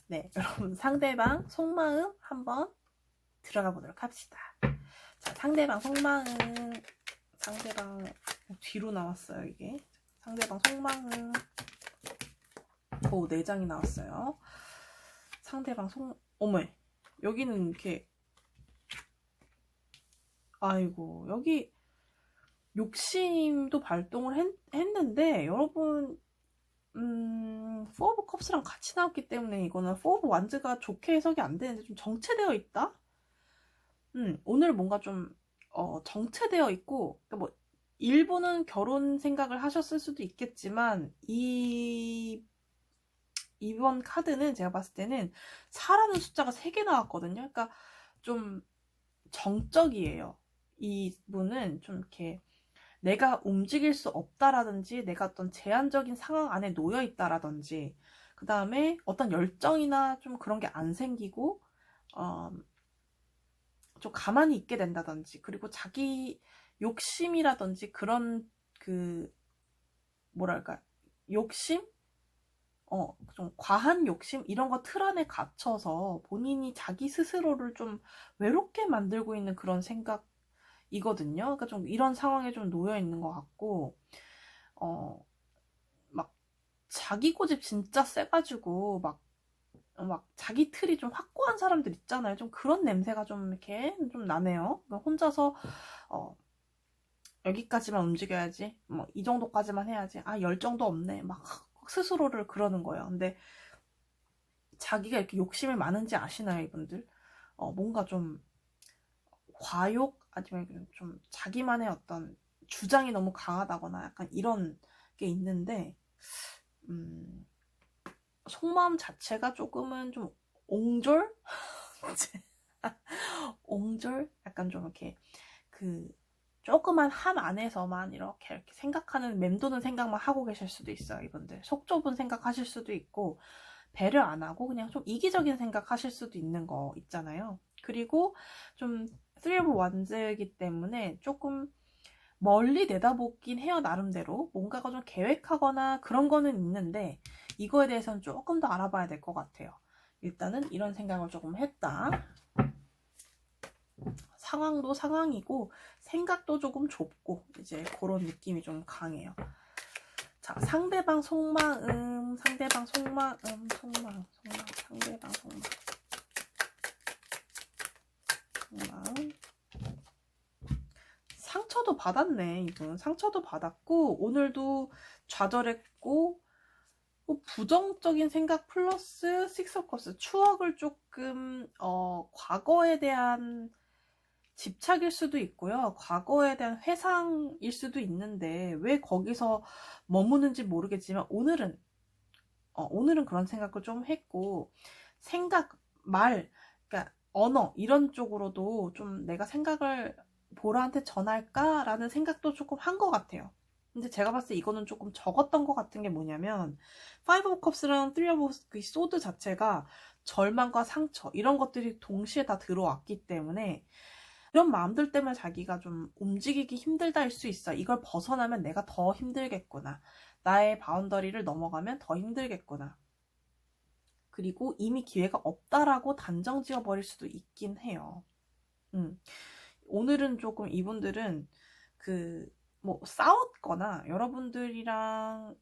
네, 여러분 상대방 속마음 한번 들어가 보도록 합시다. 자, 상대방 속마음, 상대방 뒤로 나왔어요 이게. 상대방 속마음. 오, 4장이 나왔어요. 상대방 어머, 여기는 이렇게 아이고 여기 욕심도 발동을 했는데 여러분 포 오브 컵스랑 같이 나왔기 때문에 이거는 포 오브 완즈가 좋게 해석이 안 되는데 좀 정체되어 있다? 오늘 뭔가 좀 정체되어 있고 그러니까 뭐 일부는 결혼 생각을 하셨을 수도 있겠지만 이번 카드는 제가 봤을 때는 4라는 숫자가 3개 나왔거든요. 그러니까 좀 정적이에요. 이분은 좀 이렇게 내가 움직일 수 없다라든지 내가 어떤 제한적인 상황 안에 놓여 있다라든지 그 다음에 어떤 열정이나 좀 그런 게 안 생기고 좀 가만히 있게 된다든지 그리고 자기 욕심이라든지 그런 그 뭐랄까 욕심? 좀 과한 욕심? 이런 거 틀 안에 갇혀서 본인이 자기 스스로를 좀 외롭게 만들고 있는 그런 생각이거든요. 그러니까 좀 이런 상황에 좀 놓여 있는 것 같고, 막 자기 고집 진짜 세가지고 막 자기 틀이 좀 확고한 사람들 있잖아요. 좀 그런 냄새가 좀 이렇게 좀 나네요. 그러니까 혼자서 여기까지만 움직여야지, 뭐 이 정도까지만 해야지. 아, 열정도 없네. 막 스스로를 그러는 거예요. 근데 자기가 이렇게 욕심이 많은지 아시나요, 이분들? 뭔가 좀 과욕 아니면 좀 자기만의 어떤 주장이 너무 강하다거나 약간 이런 게 있는데 속마음 자체가 조금은 좀 옹졸? 옹졸? 약간 좀 이렇게 그 조그만 한 안에서만 이렇게 생각하는 맴도는 생각만 하고 계실 수도 있어요. 이분들 속 좁은 생각하실 수도 있고 배려 안 하고 그냥 좀 이기적인 생각하실 수도 있는 거 있잖아요. 그리고 좀 쓰리 오브 원즈이기 때문에 조금 멀리 내다보긴 해요. 나름대로 뭔가가 좀 계획하거나 그런 거는 있는데 이거에 대해서는 조금 더 알아봐야 될 것 같아요. 일단은 이런 생각을 조금 했다. 상황도 상황이고 생각도 조금 좁고 이제 그런 느낌이 좀 강해요. 자, 상대방 속마음, 상대방 속마음, 상대방 속마음. 상처도 받았네. 이분 상처도 받았고 오늘도 좌절했고 부정적인 생각 플러스 식스 오브 컵스 추억을 조금 과거에 대한 집착일 수도 있고요. 과거에 대한 회상일 수도 있는데 왜 거기서 머무는지 모르겠지만 오늘은 그런 생각을 좀 했고 생각, 말, 그러니까 언어 이런 쪽으로도 좀 내가 생각을 보라한테 전할까라는 생각도 조금 한 것 같아요. 근데 제가 봤을 때 이거는 조금 적었던 것 같은 게 뭐냐면 파이브 오브 컵스랑 쓰리 오브 그 소드 자체가 절망과 상처 이런 것들이 동시에 다 들어왔기 때문에 이런 마음들 때문에 자기가 좀 움직이기 힘들다일 수 있어. 이걸 벗어나면 내가 더 힘들겠구나. 나의 바운더리를 넘어가면 더 힘들겠구나. 그리고 이미 기회가 없다라고 단정 지어버릴 수도 있긴 해요. 오늘은 조금 이분들은 뭐 싸웠거나 여러분들이랑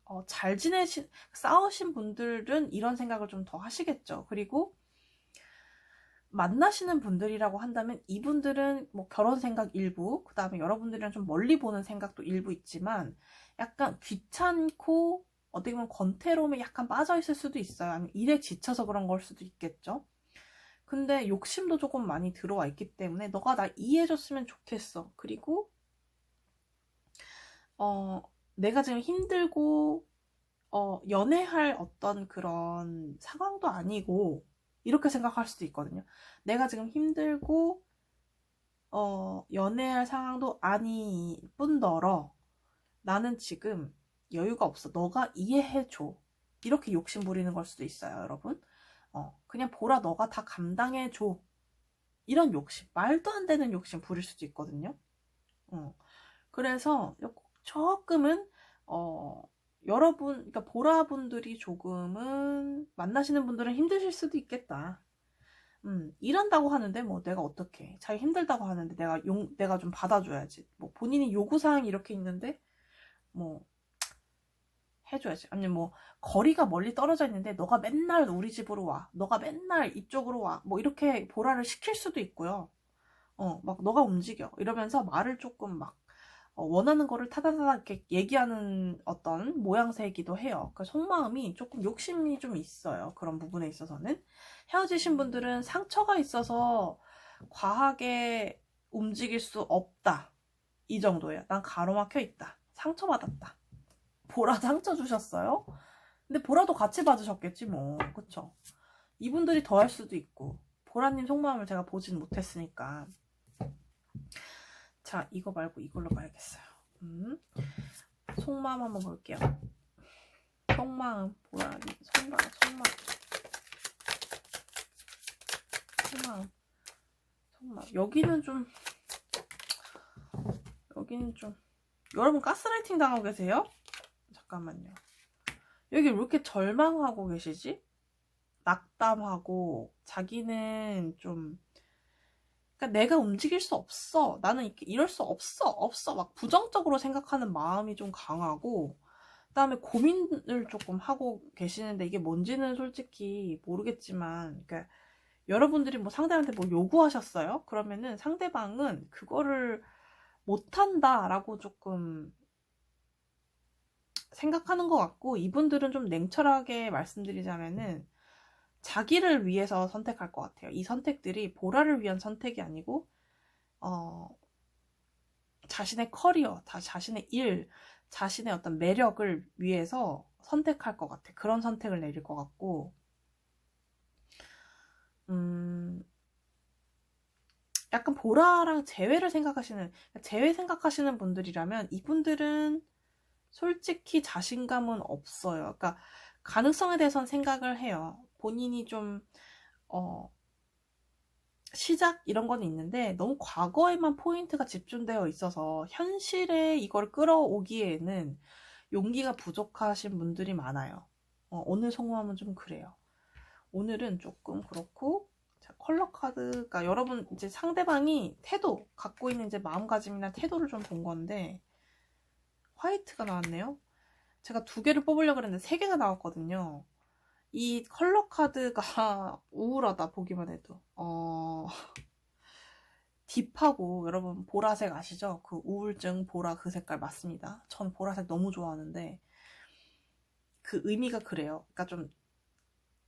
싸우신 분들은 이런 생각을 좀 더 하시겠죠. 그리고 만나시는 분들이라고 한다면 이분들은 뭐 결혼 생각 일부, 그 다음에 여러분들이랑 좀 멀리 보는 생각도 일부 있지만 약간 귀찮고 어떻게 보면 권태로움에 약간 빠져 있을 수도 있어요. 아니면 일에 지쳐서 그런 걸 수도 있겠죠. 근데 욕심도 조금 많이 들어와 있기 때문에 너가 나 이해해줬으면 좋겠어. 그리고 내가 지금 힘들고 연애할 어떤 그런 상황도 아니고 이렇게 생각할 수도 있거든요. 내가 지금 힘들고 연애할 상황도 아니 뿐더러 나는 지금 여유가 없어. 너가 이해해줘. 이렇게 욕심 부리는 걸 수도 있어요, 여러분. 그냥 보라, 너가 다 감당해줘. 이런 욕심, 말도 안 되는 욕심 부릴 수도 있거든요. 그래서 조금은 여러분, 그러니까 보라분들이 조금은 만나시는 분들은 힘드실 수도 있겠다. 일한다고 하는데 뭐 내가 어떻게 자기 힘들다고 하는데 내가 좀 받아줘야지. 뭐 본인이 요구사항이 이렇게 있는데 뭐 해줘야지. 아니면 뭐 거리가 멀리 떨어져 있는데 너가 맨날 우리 집으로 와. 너가 맨날 이쪽으로 와. 뭐 이렇게 보라를 시킬 수도 있고요. 막 너가 움직여. 이러면서 말을 조금 막 원하는 거를 타다타다 이렇게 얘기하는 어떤 모양새이기도 해요. 그 속마음이 조금 욕심이 좀 있어요. 그런 부분에 있어서는. 헤어지신 분들은 상처가 있어서 과하게 움직일 수 없다. 이 정도예요. 난 가로막혀 있다. 상처받았다. 보라 상처 주셨어요? 근데 보라도 같이 받으셨겠지 뭐. 그쵸? 이분들이 더 할 수도 있고. 보라님 속마음을 제가 보진 못했으니까. 자, 이거 말고 이걸로 봐야겠어요. 속마음 한번 볼게요. 속마음, 보라님, 속마음. 여기는 좀, 여러분 가스라이팅 당하고 계세요? 잠깐만요. 여기 왜 이렇게 절망하고 계시지? 낙담하고, 자기는 좀, 그러니까 내가 움직일 수 없어. 나는 이럴 수 없어. 막 부정적으로 생각하는 마음이 좀 강하고, 그 다음에 고민을 조금 하고 계시는데 이게 뭔지는 솔직히 모르겠지만, 그러니까 여러분들이 뭐 상대한테 뭐 요구하셨어요? 그러면은 상대방은 그거를 못한다라고 조금 생각하는 것 같고, 이분들은 좀 냉철하게 말씀드리자면은 자기를 위해서 선택할 것 같아요. 이 선택들이 보라를 위한 선택이 아니고 자신의 커리어, 자신의 일, 자신의 어떤 매력을 위해서 선택할 것 같아. 그런 선택을 내릴 것 같고, 약간 보라랑 재회를 재회 생각하시는 분들이라면 이분들은 솔직히 자신감은 없어요. 그러니까 가능성에 대해서는 생각을 해요. 본인이 좀 시작 이런 건 있는데 너무 과거에만 포인트가 집중되어 있어서 현실에 이걸 끌어오기에는 용기가 부족하신 분들이 많아요. 오늘 성공하면 좀 그래요. 오늘은 조금 그렇고, 자, 컬러 카드가 여러분 이제 상대방이 갖고 있는 이제 마음가짐이나 태도를 좀 본 건데, 화이트가 나왔네요. 제가 2개를 뽑으려고 그랬는데 3개가 나왔거든요. 이 컬러 카드가 우울하다, 보기만 해도. 딥하고, 여러분 보라색 아시죠? 그 우울증 보라 그 색깔 맞습니다. 전 보라색 너무 좋아하는데 그 의미가 그래요. 그러니까 좀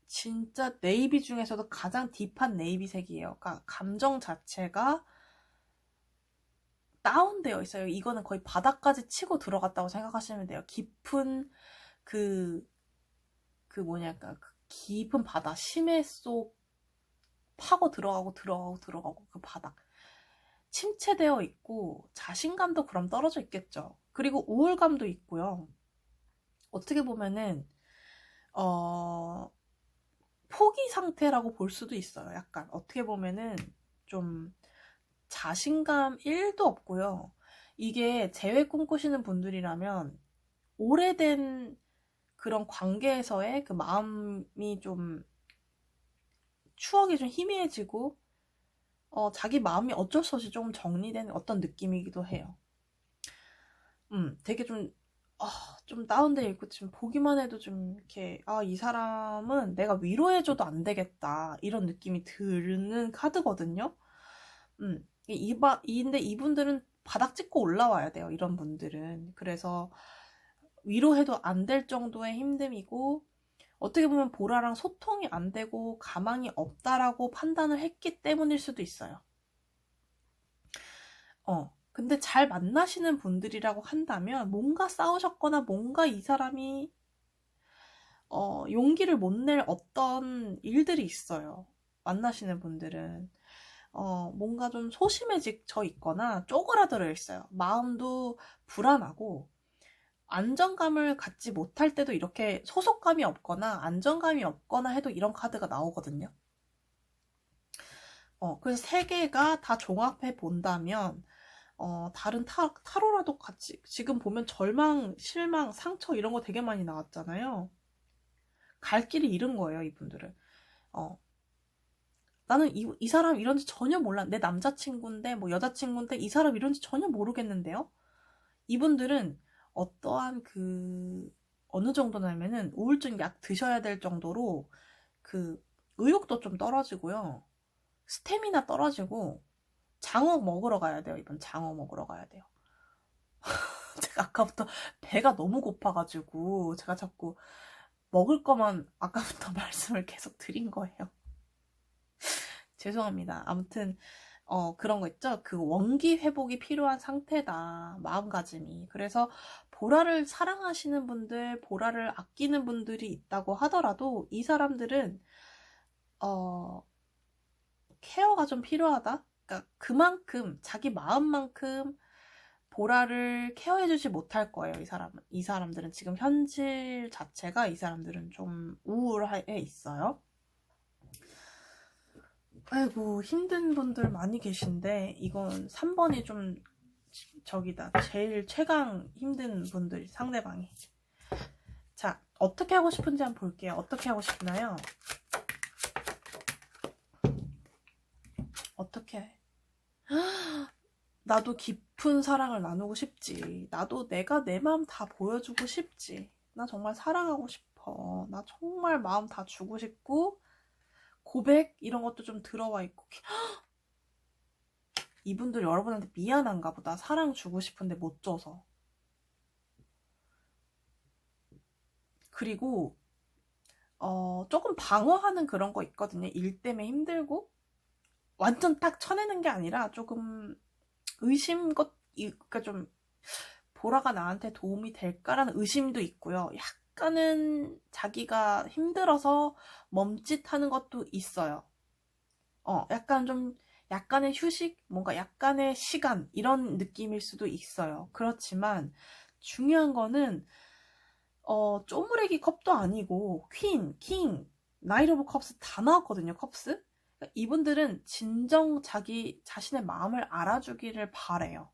진짜 네이비 중에서도 가장 딥한 네이비색이에요. 그러니까 감정 자체가 다운되어 있어요. 이거는 거의 바닥까지 치고 들어갔다고 생각하시면 돼요. 깊은 그 뭐냐까 그 깊은 바다, 심해 속 파고 들어가고 그 바닥. 침체되어 있고 자신감도 그럼 떨어져 있겠죠. 그리고 우울감도 있고요. 어떻게 보면은 포기 상태라고 볼 수도 있어요. 약간 어떻게 보면은 좀 자신감 1도 없고요. 이게 재회 꿈꾸시는 분들이라면 오래된 그런 관계에서의 그 마음이 좀 추억이 좀 희미해지고 자기 마음이 어쩔 수 없이 조금 정리된 어떤 느낌이기도 해요. 되게 좀 다운돼 있고 지금 보기만 해도 좀 이렇게 이 사람은 내가 위로해줘도 안 되겠다 이런 느낌이 드는 카드거든요. 근데 이분들은 바닥 찍고 올라와야 돼요. 이런 분들은. 그래서 위로해도 안 될 정도의 힘듦이고 어떻게 보면 보라랑 소통이 안 되고 가망이 없다라고 판단을 했기 때문일 수도 있어요. 근데 잘 만나시는 분들이라고 한다면 뭔가 싸우셨거나 뭔가 이 사람이 용기를 못 낼 어떤 일들이 있어요. 만나시는 분들은 뭔가 좀 소심해져 있거나 쪼그라들어 있어요. 마음도 불안하고 안정감을 갖지 못할 때도 이렇게 소속감이 없거나 안정감이 없거나 해도 이런 카드가 나오거든요. 그래서 세 개가 다 종합해 본다면 다른 타로라도 같이 지금 보면 절망, 실망, 상처 이런 거 되게 많이 나왔잖아요. 갈 길을 잃은 거예요, 이분들은. 나는 이 사람 이런지 전혀 몰라. 내 남자친구인데, 뭐 여자친구인데, 이 사람 이런지 전혀 모르겠는데요? 이분들은 어떠한 어느 정도냐면은 우울증 약 드셔야 될 정도로 의욕도 좀 떨어지고요. 스태미나 떨어지고, 장어 먹으러 가야 돼요, 이분. 장어 먹으러 가야 돼요. 제가 아까부터 배가 너무 고파가지고, 제가 자꾸 먹을 거만 아까부터 말씀을 계속 드린 거예요. 죄송합니다. 아무튼 그런 거 있죠? 원기 회복이 필요한 상태다. 마음가짐이. 그래서 보라를 사랑하시는 분들, 보라를 아끼는 분들이 있다고 하더라도 이 사람들은 케어가 좀 필요하다? 그러니까 그만큼 자기 마음만큼 보라를 케어해주지 못할 거예요. 이 사람들은 지금 현실 자체가 이 사람들은 좀 우울해 있어요. 아이고 힘든 분들 많이 계신데 이건 3번이 좀 저기다. 제일 최강 힘든 분들 상대방이. 자, 어떻게 하고 싶은지 한번 볼게요. 어떻게 하고 싶나요? 어떻게 나도 깊은 사랑을 나누고 싶지. 나도 내가 내 마음 다 보여주고 싶지. 나 정말 사랑하고 싶어. 나 정말 마음 다 주고 싶고 고백 이런 것도 좀 들어와 있고 이분들 여러분한테 미안한가 보다. 사랑 주고 싶은데 못 줘서. 그리고 조금 방어하는 그런 거 있거든요. 일 때문에 힘들고 완전 딱 쳐내는 게 아니라 조금 그러니까 좀 보라가 나한테 도움이 될까라는 의심도 있고요. 약간은 자기가 힘들어서 멈칫하는 것도 있어요. 약간의 휴식, 뭔가 약간의 시간 이런 느낌일 수도 있어요. 그렇지만 중요한 거는 쪼무레기 컵도 아니고 퀸, 킹, 나이트 오브 컵스 다 나왔거든요. 컵스. 그러니까 이분들은 진정 자기 자신의 마음을 알아주기를 바래요.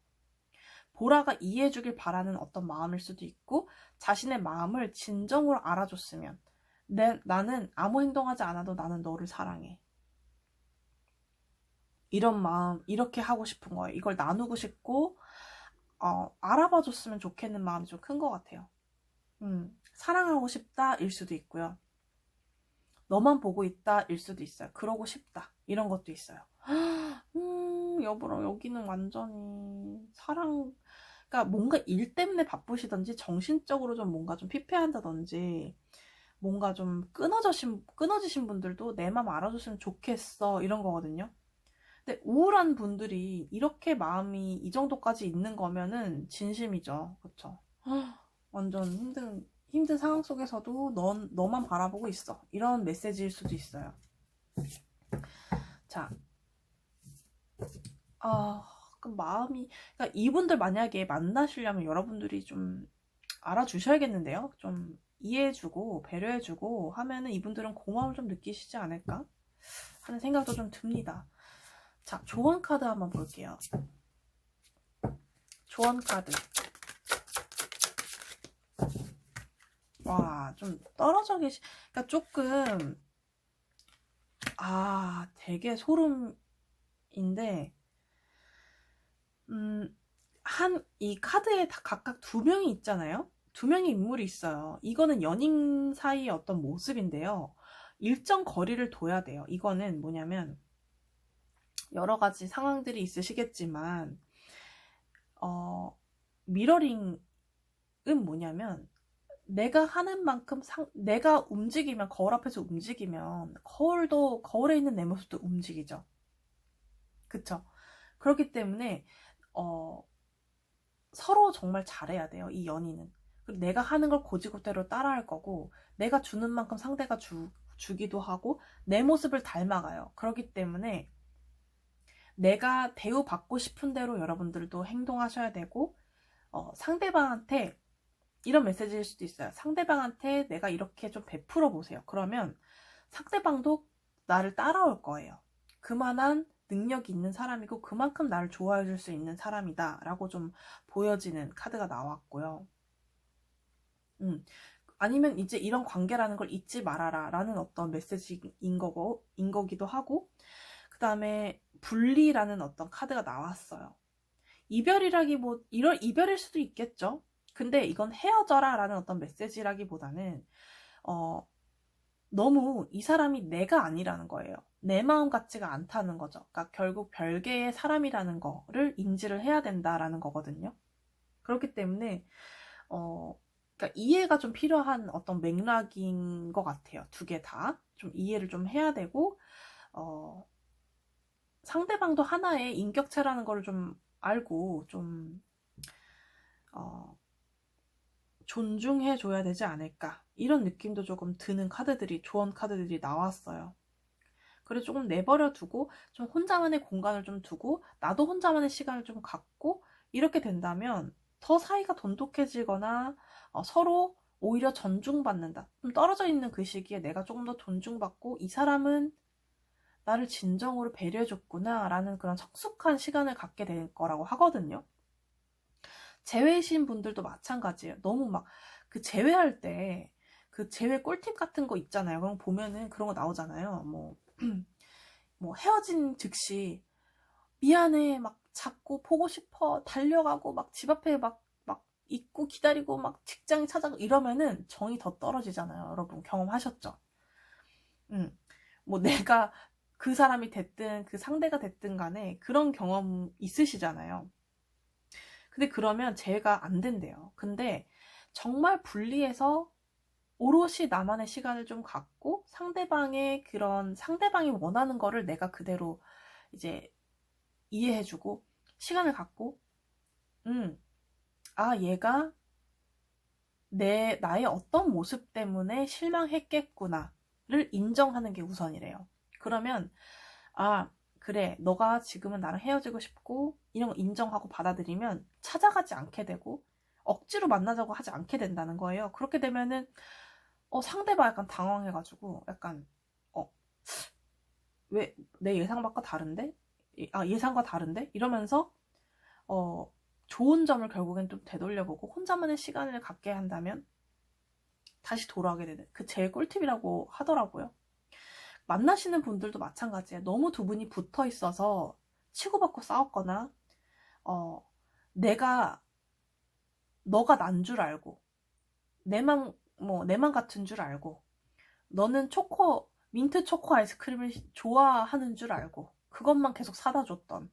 보라가 이해해주길 바라는 어떤 마음일 수도 있고 자신의 마음을 진정으로 알아줬으면 나는 아무 행동하지 않아도 나는 너를 사랑해. 이런 마음 이렇게 하고 싶은 거예요. 이걸 나누고 싶고 알아봐줬으면 좋겠는 마음이 좀 큰 것 같아요. 사랑하고 싶다 일 수도 있고요. 너만 보고 있다 일 수도 있어요. 그러고 싶다 이런 것도 있어요. 여보랑 여기는 완전히 그러니까 뭔가 일 때문에 바쁘시던지 정신적으로 좀 뭔가 좀 피폐한다든지 뭔가 좀 끊어지신 분들도 내 맘 알아줬으면 좋겠어 이런 거거든요. 근데 우울한 분들이 이렇게 마음이 이 정도까지 있는 거면은 진심이죠. 그쵸? 완전 힘든 상황 속에서도 너만 바라보고 있어. 이런 메시지일 수도 있어요. 자, 가끔 마음이, 그러니까 이분들 만약에 만나시려면 여러분들이 좀 알아주셔야겠는데요. 좀 이해해주고 배려해주고 하면은 이분들은 고마움을 좀 느끼시지 않을까 하는 생각도 좀 듭니다. 자, 조언 카드 한번 볼게요. 조언 카드. 와, 좀 떨어져 그러니까 조금, 되게 소름인데, 이 카드에 다 각각 두 명이 있잖아요? 두 명의 인물이 있어요. 이거는 연인 사이의 어떤 모습인데요. 일정 거리를 둬야 돼요. 이거는 뭐냐면, 여러 가지 상황들이 있으시겠지만, 미러링은 뭐냐면, 내가 하는 만큼 내가 움직이면, 거울 앞에서 움직이면 거울에 있는 내 모습도 움직이죠. 그쵸? 그렇기 때문에 서로 정말 잘해야 돼요. 이 연인은. 그리고 내가 하는 걸 고지고대로 따라할 거고, 내가 주는 만큼 상대가 주기도 하고, 내 모습을 닮아가요. 그렇기 때문에 내가 대우받고 싶은 대로 여러분들도 행동하셔야 되고, 상대방한테 이런 메시지일 수도 있어요. 상대방한테 내가 이렇게 좀 베풀어 보세요. 그러면 상대방도 나를 따라올 거예요. 그만한 능력이 있는 사람이고 그만큼 나를 좋아해 줄 수 있는 사람이다 라고 좀 보여지는 카드가 나왔고요. 아니면 이제 이런 관계라는 걸 잊지 말아라 라는 어떤 메시지인 거기도 하고, 그 다음에 분리라는 어떤 카드가 나왔어요. 이런 이별일 수도 있겠죠. 근데 이건 헤어져라 라는 어떤 메시지라기보다는 너무 이 사람이 내가 아니라는 거예요. 내 마음 같지가 않다는 거죠. 그러니까 결국 별개의 사람이라는 거를 인지를 해야 된다라는 거거든요. 그렇기 때문에 그러니까 이해가 좀 필요한 어떤 맥락인 것 같아요. 두 개 다 좀 이해를 좀 해야 되고, 상대방도 하나의 인격체라는 걸 좀 알고 좀 존중해줘야 되지 않을까, 이런 느낌도 조금 드는 카드들이, 조언 카드들이 나왔어요. 그래서 조금 내버려 두고 좀 혼자만의 공간을 좀 두고 나도 혼자만의 시간을 좀 갖고 이렇게 된다면 더 사이가 돈독해지거나 서로 오히려 존중받는다. 좀 떨어져 있는 그 시기에 내가 조금 더 존중받고 이 사람은 나를 진정으로 배려해줬구나 라는 그런 성숙한 시간을 갖게 될 거라고 하거든요. 제외이신 분들도 마찬가지예요. 너무 막 그 제외할 때 그 제외 꿀팁 같은 거 있잖아요. 그럼 보면은 그런 거 나오잖아요. 뭐 헤어진 즉시 미안해 막 잡고 보고 싶어 달려가고 막 집 앞에 막 있고 기다리고 막 직장에 찾아가고 이러면은 정이 더 떨어지잖아요. 여러분 경험하셨죠? 뭐 내가 그 사람이 됐든 그 상대가 됐든 간에 그런 경험 있으시잖아요. 근데 그러면 제가 안 된대요. 근데 정말 분리해서 오롯이 나만의 시간을 좀 갖고 상대방이 원하는 거를 내가 그대로 이제 이해해주고 시간을 갖고, 얘가 나의 어떤 모습 때문에 실망했겠구나를 인정하는 게 우선이래요. 그러면 그래, 너가 지금은 나랑 헤어지고 싶고 이런 거 인정하고 받아들이면 찾아가지 않게 되고 억지로 만나자고 하지 않게 된다는 거예요. 그렇게 되면은 상대방 약간 당황해가지고 약간 왜 내 예상과 다른데? 예상과 다른데? 이러면서 좋은 점을 결국엔 좀 되돌려보고 혼자만의 시간을 갖게 한다면 다시 돌아오게 되는, 그 제일 꿀팁이라고 하더라고요. 만나시는 분들도 마찬가지예요. 너무 두 분이 붙어 있어서 치고받고 싸웠거나 너가 난 줄 알고 내 맘 같은 줄 알고 너는 민트 초코 아이스크림을 좋아하는 줄 알고 그것만 계속 사다 줬던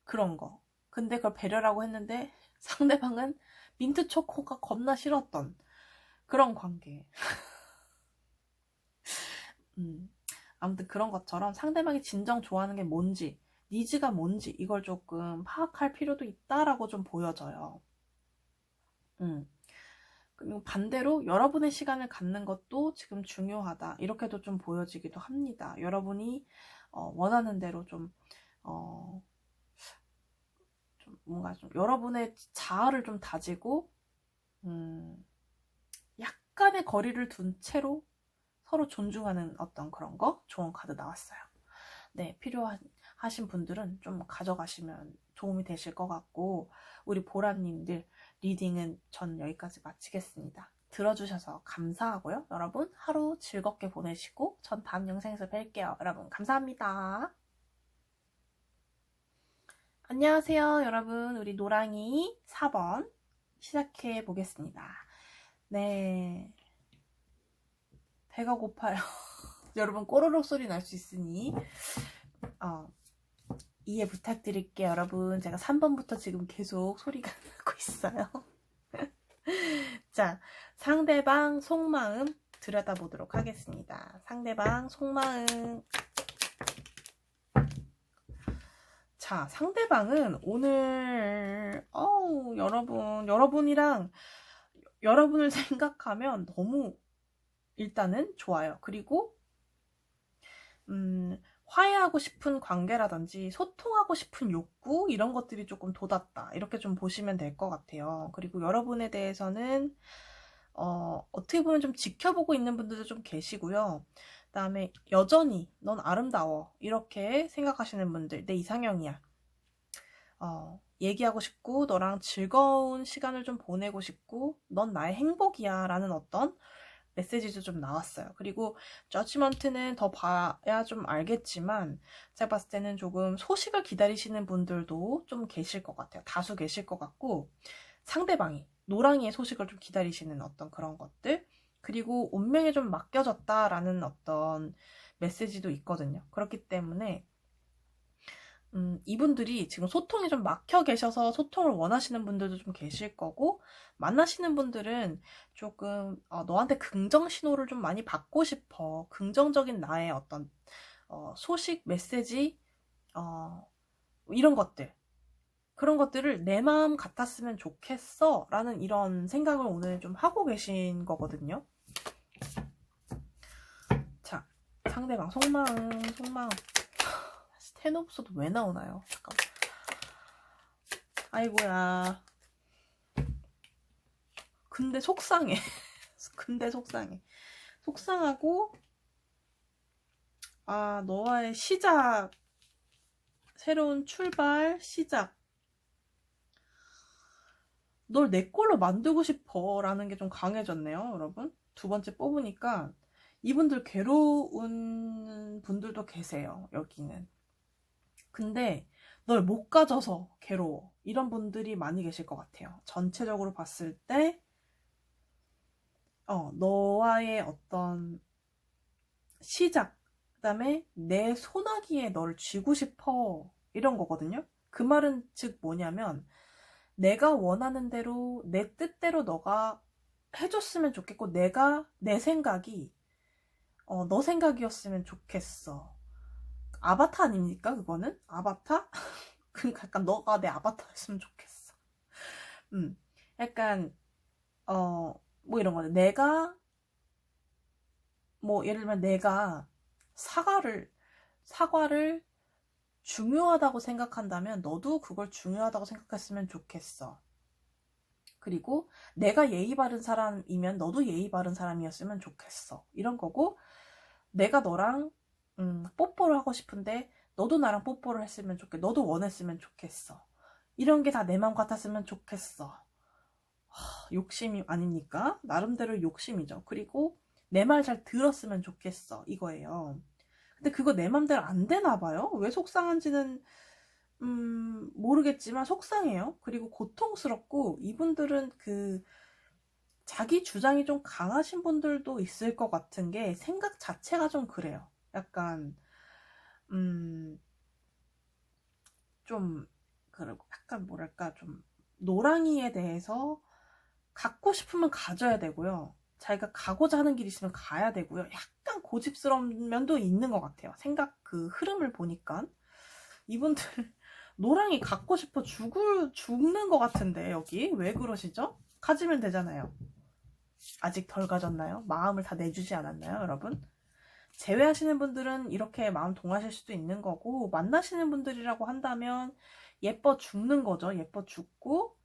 그런 거. 근데 그걸 배려라고 했는데 상대방은 민트 초코가 겁나 싫었던 그런 관계. 아무튼 그런 것처럼 상대방이 진정 좋아하는 게 뭔지, 니즈가 뭔지 이걸 조금 파악할 필요도 있다라고 좀 보여져요. 그리고 반대로 여러분의 시간을 갖는 것도 지금 중요하다, 이렇게도 좀 보여지기도 합니다. 여러분이 원하는 대로 좀 뭔가 좀 여러분의 자아를 좀 다지고 약간의 거리를 둔 채로 서로 존중하는 어떤 그런 거 좋은 카드 나왔어요. 네, 필요하신 분들은 좀 가져가시면 도움이 되실 것 같고, 우리 보라님들 리딩은 전 여기까지 마치겠습니다. 들어주셔서 감사하고요. 여러분 하루 즐겁게 보내시고 전 다음 영상에서 뵐게요. 여러분 감사합니다. 안녕하세요 여러분, 우리 노랑이 4번 시작해 보겠습니다. 네, 배가 고파요. 여러분 꼬르륵 소리 날 수 있으니 이해 부탁드릴게요. 여러분 제가 3번부터 지금 계속 소리가 나고 있어요. 자, 상대방 속마음 들여다보도록 하겠습니다. 상대방 속마음. 자, 상대방은 오늘 여러분이랑 여러분을 생각하면 너무 일단은 좋아요. 그리고 화해하고 싶은 관계라든지 소통하고 싶은 욕구 이런 것들이 조금 돋았다, 이렇게 좀 보시면 될 것 같아요. 그리고 여러분에 대해서는 어떻게 보면 좀 지켜보고 있는 분들도 좀 계시고요. 그 다음에 여전히 넌 아름다워 이렇게 생각하시는 분들, 내 이상형이야, 얘기하고 싶고 너랑 즐거운 시간을 좀 보내고 싶고 넌 나의 행복이야 라는 어떤 메시지도 좀 나왔어요. 그리고 저지먼트는 더 봐야 좀 알겠지만 제가 봤을 때는 조금 소식을 기다리시는 분들도 좀 계실 것 같아요. 다수 계실 것 같고, 상대방이 노랑이의 소식을 좀 기다리시는 어떤 그런 것들, 그리고 운명에 좀 맡겨졌다라는 어떤 메시지도 있거든요. 그렇기 때문에 이분들이 지금 소통이 좀 막혀 계셔서 소통을 원하시는 분들도 좀 계실 거고, 만나시는 분들은 조금 너한테 긍정 신호를 좀 많이 받고 싶어, 긍정적인 나의 어떤 소식, 메시지, 이런 것들, 그런 것들을 내 마음 같았으면 좋겠어 라는 이런 생각을 오늘 좀 하고 계신 거거든요. 자, 상대방 속마음 스테노프서도 왜 나오나요? 잠깐만. 아이고야. 근데 속상해. 근데 속상해. 속상하고, 너와의 시작, 새로운 출발, 시작. 널 내 걸로 만들고 싶어 라는 게 좀 강해졌네요, 여러분. 두 번째 뽑으니까 이분들 괴로운 분들도 계세요, 여기는. 근데 널 못 가져서 괴로워, 이런 분들이 많이 계실 것 같아요. 전체적으로 봤을 때 너와의 어떤 시작, 그 다음에 내 소나기에 너를 쥐고 싶어, 이런 거거든요. 그 말은 즉 뭐냐면, 내가 원하는 대로 내 뜻대로 너가 해줬으면 좋겠고, 내 생각이 너 생각이었으면 좋겠어. 아바타 아닙니까 그거는? 아바타? 그러니까 약간 너가 내 아바타였으면 좋겠어. 약간 뭐 이런 거네. 내가 뭐 예를 들면 내가 사과를 중요하다고 생각한다면 너도 그걸 중요하다고 생각했으면 좋겠어. 그리고 내가 예의 바른 사람이면 너도 예의 바른 사람이었으면 좋겠어, 이런 거고, 내가 너랑 뽀뽀를 하고 싶은데 너도 나랑 뽀뽀를 했으면 좋겠어, 너도 원했으면 좋겠어, 이런 게 다 내 마음 같았으면 좋겠어. 욕심이 아닙니까? 나름대로 욕심이죠. 그리고 내 말 잘 들었으면 좋겠어, 이거예요. 근데 그거 내 맘대로 안 되나 봐요. 왜 속상한지는 모르겠지만 속상해요. 그리고 고통스럽고, 이분들은 자기 주장이 좀 강하신 분들도 있을 것 같은 게, 생각 자체가 좀 그래요. 약간 그리고 약간 뭐랄까, 좀 노랑이에 대해서 갖고 싶으면 가져야 되고요, 자기가 가고자 하는 길이 있으면 가야 되고요, 약간 고집스러운 면도 있는 것 같아요. 생각 흐름을 보니까 이분들 노랑이 갖고 싶어 죽는 것 같은데, 여기 왜 그러시죠? 가지면 되잖아요. 아직 덜 가졌나요? 마음을 다 내주지 않았나요, 여러분? 제외하시는 분들은 이렇게 마음 동하실 수도 있는 거고, 만나시는 분들이라고 한다면 예뻐 죽는 거죠. 예뻐 죽고,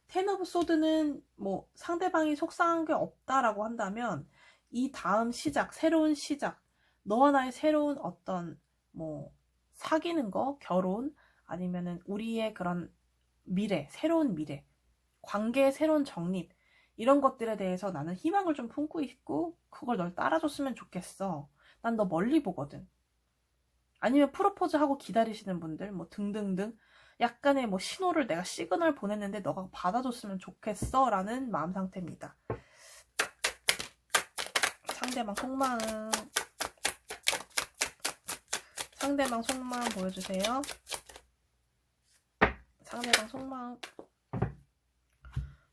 텐 오브 소드는 뭐 상대방이 속상한 게 없다라고 한다면 이 다음 시작, 새로운 시작, 너와 나의 새로운 어떤 뭐 사귀는 거, 결혼, 아니면은 우리의 그런 미래, 새로운 미래, 관계의 새로운 정립, 이런 것들에 대해서 나는 희망을 좀 품고 있고 그걸 널 따라줬으면 좋겠어. 난 너 멀리 보거든. 아니면 프로포즈 하고 기다리시는 분들 뭐 등등등 약간의 뭐 신호를 내가 시그널 보냈는데 너가 받아줬으면 좋겠어 라는 마음 상태입니다. 상대방 속마음 보여주세요. 상대방 속마음.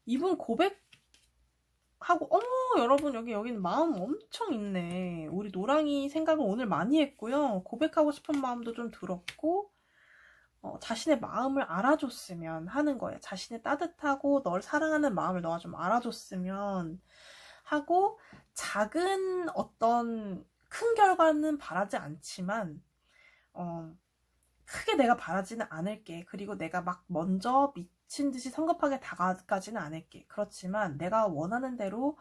이분 고백하고, 어머, 여러분, 여기는 마음 엄청 있네. 우리 노랑이 생각을 오늘 많이 했고요. 고백하고 싶은 마음도 좀 들었고, 자신의 마음을 알아줬으면 하는 거예요. 자신의 따뜻하고 널 사랑하는 마음을 너가 좀 알아줬으면 하고, 작은 어떤 큰 결과는 바라지 않지만, 크게 내가 바라지는 않을게. 그리고 내가 막 먼저 미친 듯이 성급하게 다가가지는 않을게. 그렇지만 내가 원하는 대로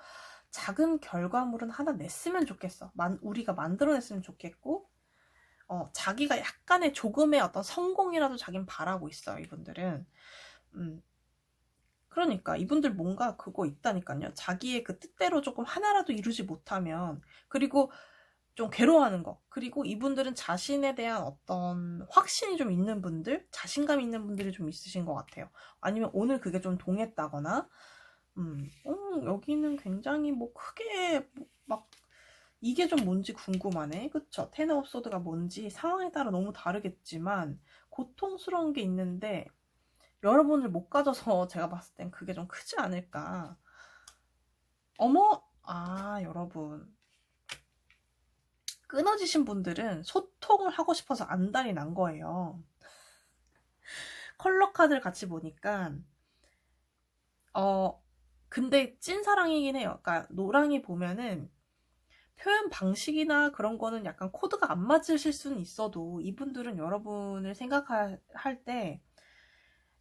작은 결과물은 하나 냈으면 좋겠어. 우리가 만들어냈으면 좋겠고, 자기가 약간의 조금의 어떤 성공이라도 자긴 바라고 있어요. 이분들은. 그러니까 이분들 뭔가 그거 있다니까요. 자기의 그 뜻대로 조금 하나라도 이루지 못하면, 그리고 좀 괴로워하는 거. 그리고 이분들은 자신에 대한 어떤 확신이 좀 있는 분들, 자신감 있는 분들이 좀 있으신 것 같아요. 아니면 오늘 그게 좀 동했다거나, 여기는 굉장히 뭐 크게 막 이게 좀 뭔지 궁금하네. 그쵸? 텐 오브 소드가 뭔지 상황에 따라 너무 다르겠지만 고통스러운 게 있는데 여러분을 못 가져서 제가 봤을 땐 그게 좀 크지 않을까. 어머, 여러분. 끊어지신 분들은 소통을 하고 싶어서 안달이 난 거예요. 컬러 카드를 같이 보니까 근데 찐사랑이긴 해요. 그러니까 노랑이 보면은 표현 방식이나 그런 거는 약간 코드가 안 맞으실 수는 있어도 이분들은 여러분을 생각할 때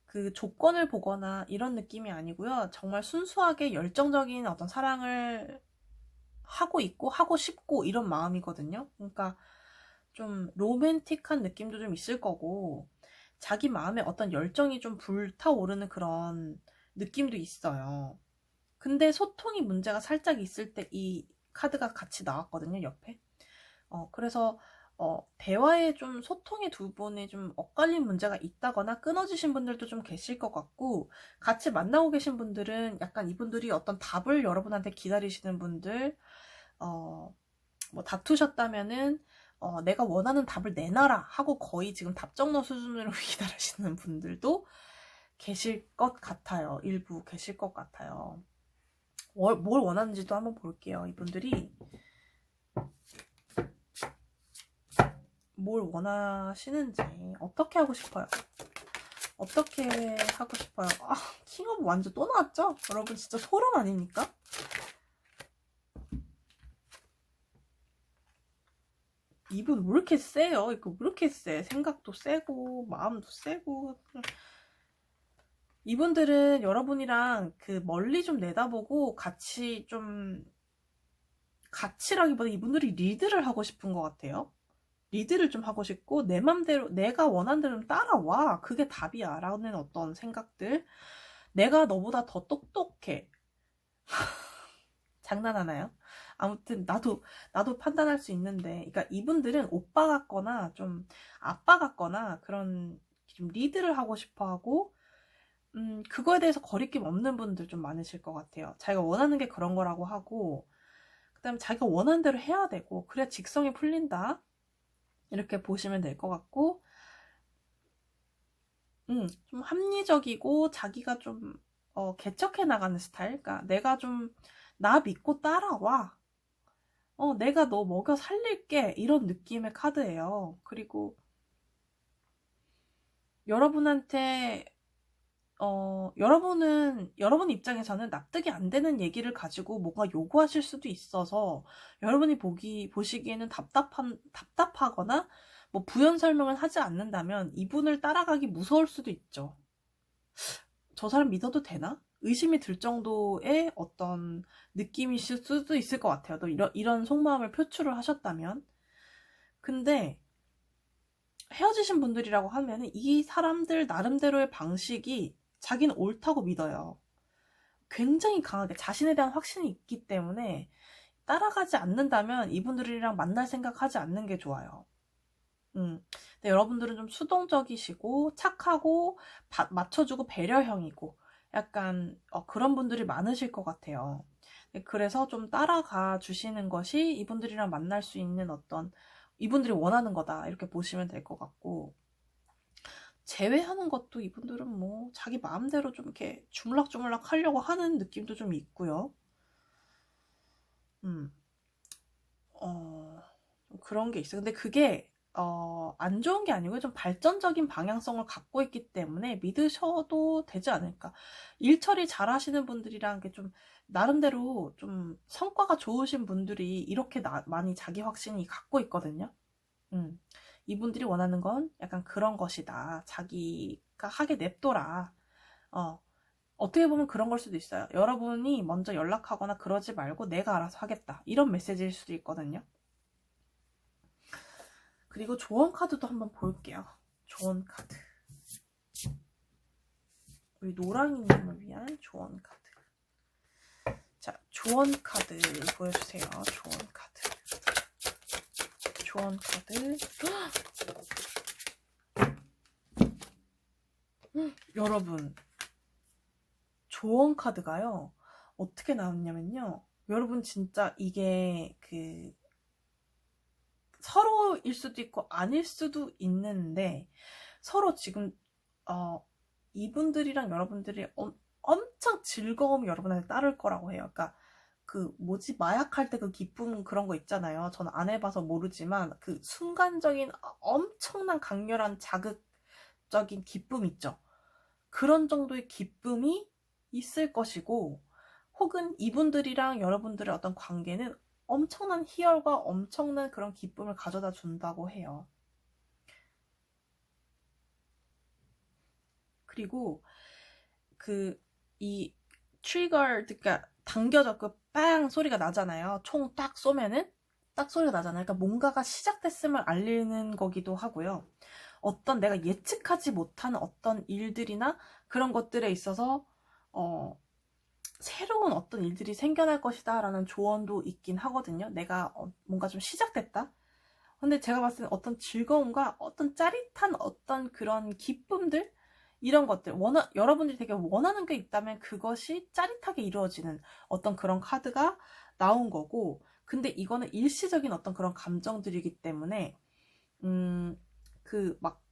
그 조건을 보거나 이런 느낌이 아니고요. 정말 순수하게 열정적인 어떤 사랑을 하고 있고 하고 싶고 이런 마음이거든요. 그러니까 좀 로맨틱한 느낌도 좀 있을 거고 자기 마음에 어떤 열정이 좀 불타오르는 그런 느낌도 있어요. 근데 소통이 문제가 살짝 있을 때 이 카드가 같이 나왔거든요, 옆에. 그래서 대화에 좀 소통의 두 분이 좀 엇갈린 문제가 있다거나 끊어지신 분들도 좀 계실 것 같고 같이 만나고 계신 분들은 약간 이분들이 어떤 답을 여러분한테 기다리시는 분들 뭐 다투셨다면은 내가 원하는 답을 내놔라 하고 거의 지금 답정너 수준으로 기다리시는 분들도 계실 것 같아요. 일부 계실 것 같아요. 뭘 원하는지도 한번 볼게요. 이분들이 뭘 원하시는지 어떻게 하고 싶어요? 어떻게 하고 싶어요? 킹 오브 완전 또 나왔죠? 여러분 진짜 소름 아닙니까? 이분 왜 이렇게 세요? 이거 왜 이렇게 세? 생각도 세고 마음도 세고. 이분들은 여러분이랑 그 멀리 좀 내다보고 같이라기보다 이분들이 리드를 하고 싶은 것 같아요. 리드를 좀 하고 싶고 내 맘대로 내가 원하는 대로 따라와. 그게 답이야 라는 어떤 생각들. 내가 너보다 더 똑똑해. 장난하나요? 아무튼 나도 판단할 수 있는데, 그러니까 이분들은 오빠 같거나 좀 아빠 같거나 그런 좀 리드를 하고 싶어하고 그거에 대해서 거리낌 없는 분들 좀 많으실 것 같아요. 자기가 원하는 게 그런 거라고 하고 그다음에 자기가 원하는 대로 해야 되고 그래야 직성이 풀린다. 이렇게 보시면 될 것 같고 좀 합리적이고 자기가 좀 개척해 나가는 스타일. 그러니까 내가 좀 나 믿고 따라와. 내가 너 먹여 살릴게. 이런 느낌의 카드예요. 그리고 여러분한테 여러분 입장에서는 납득이 안 되는 얘기를 가지고 뭔가 요구하실 수도 있어서 여러분이 보시기에는 답답하거나 뭐 부연 설명을 하지 않는다면 이분을 따라가기 무서울 수도 있죠. 저 사람 믿어도 되나? 의심이 들 정도의 어떤 느낌이실 수도 있을 것 같아요. 또 이런 속마음을 표출을 하셨다면. 근데 헤어지신 분들이라고 하면 이 사람들 나름대로의 방식이 자기는 옳다고 믿어요. 굉장히 강하게 자신에 대한 확신이 있기 때문에 따라가지 않는다면 이분들이랑 만날 생각하지 않는 게 좋아요. 근데 여러분들은 좀 수동적이시고 착하고 맞춰주고 배려형이고 약간 그런 분들이 많으실 것 같아요. 그래서 좀 따라가 주시는 것이 이분들이랑 만날 수 있는 어떤 이분들이 원하는 거다 이렇게 보시면 될 것 같고, 제외하는 것도 이분들은 뭐 자기 마음대로 좀 이렇게 주물럭주물럭 하려고 하는 느낌도 좀 있고요. 음, 그런 게 있어요. 근데 그게 안 좋은 게 아니고 좀 발전적인 방향성을 갖고 있기 때문에 믿으셔도 되지 않을까. 일 처리 잘 하시는 분들이랑 게 좀 나름대로 좀 성과가 좋으신 분들이 이렇게 많이 자기 확신이 갖고 있거든요. 이분들이 원하는 건 약간 그런 것이다. 자기가 하게 냅둬라. 어떻게 보면 그런 걸 수도 있어요. 여러분이 먼저 연락하거나 그러지 말고 내가 알아서 하겠다. 이런 메시지일 수도 있거든요. 그리고 조언 카드도 한번 볼게요. 조언 카드. 우리 노랑이님을 위한 조언 카드. 자, 조언 카드 보여주세요. 조언 카드. 조언 카드. 여러분, 조언 카드가요. 어떻게 나왔냐면요. 여러분 진짜 이게 서로일 수도 있고 아닐 수도 있는데 서로 지금 이분들이랑 여러분들이 엄청 즐거움이 여러분한테 따를 거라고 해요. 그러니까 마약할 때 그 기쁨 그런 거 있잖아요. 저는 안 해봐서 모르지만 그 순간적인 엄청난 강렬한 자극적인 기쁨 있죠. 그런 정도의 기쁨이 있을 것이고, 혹은 이분들이랑 여러분들의 어떤 관계는 엄청난 희열과 엄청난 그런 기쁨을 가져다 준다고 해요. 그리고 이 트리거, 그러니까 당겨져 빵 소리가 나잖아요. 총 딱 쏘면은 딱 소리가 나잖아요. 그러니까 뭔가가 시작됐음을 알리는 거기도 하고요. 어떤 내가 예측하지 못하는 어떤 일들이나 그런 것들에 있어서 새로운 어떤 일들이 생겨날 것이다 라는 조언도 있긴 하거든요. 내가 뭔가 좀 시작됐다. 근데 제가 봤을 때 어떤 즐거움과 어떤 짜릿한 어떤 그런 기쁨들, 이런 것들, 여러분들이 되게 원하는 게 있다면 그것이 짜릿하게 이루어지는 어떤 그런 카드가 나온 거고, 근데 이거는 일시적인 어떤 그런 감정들이기 때문에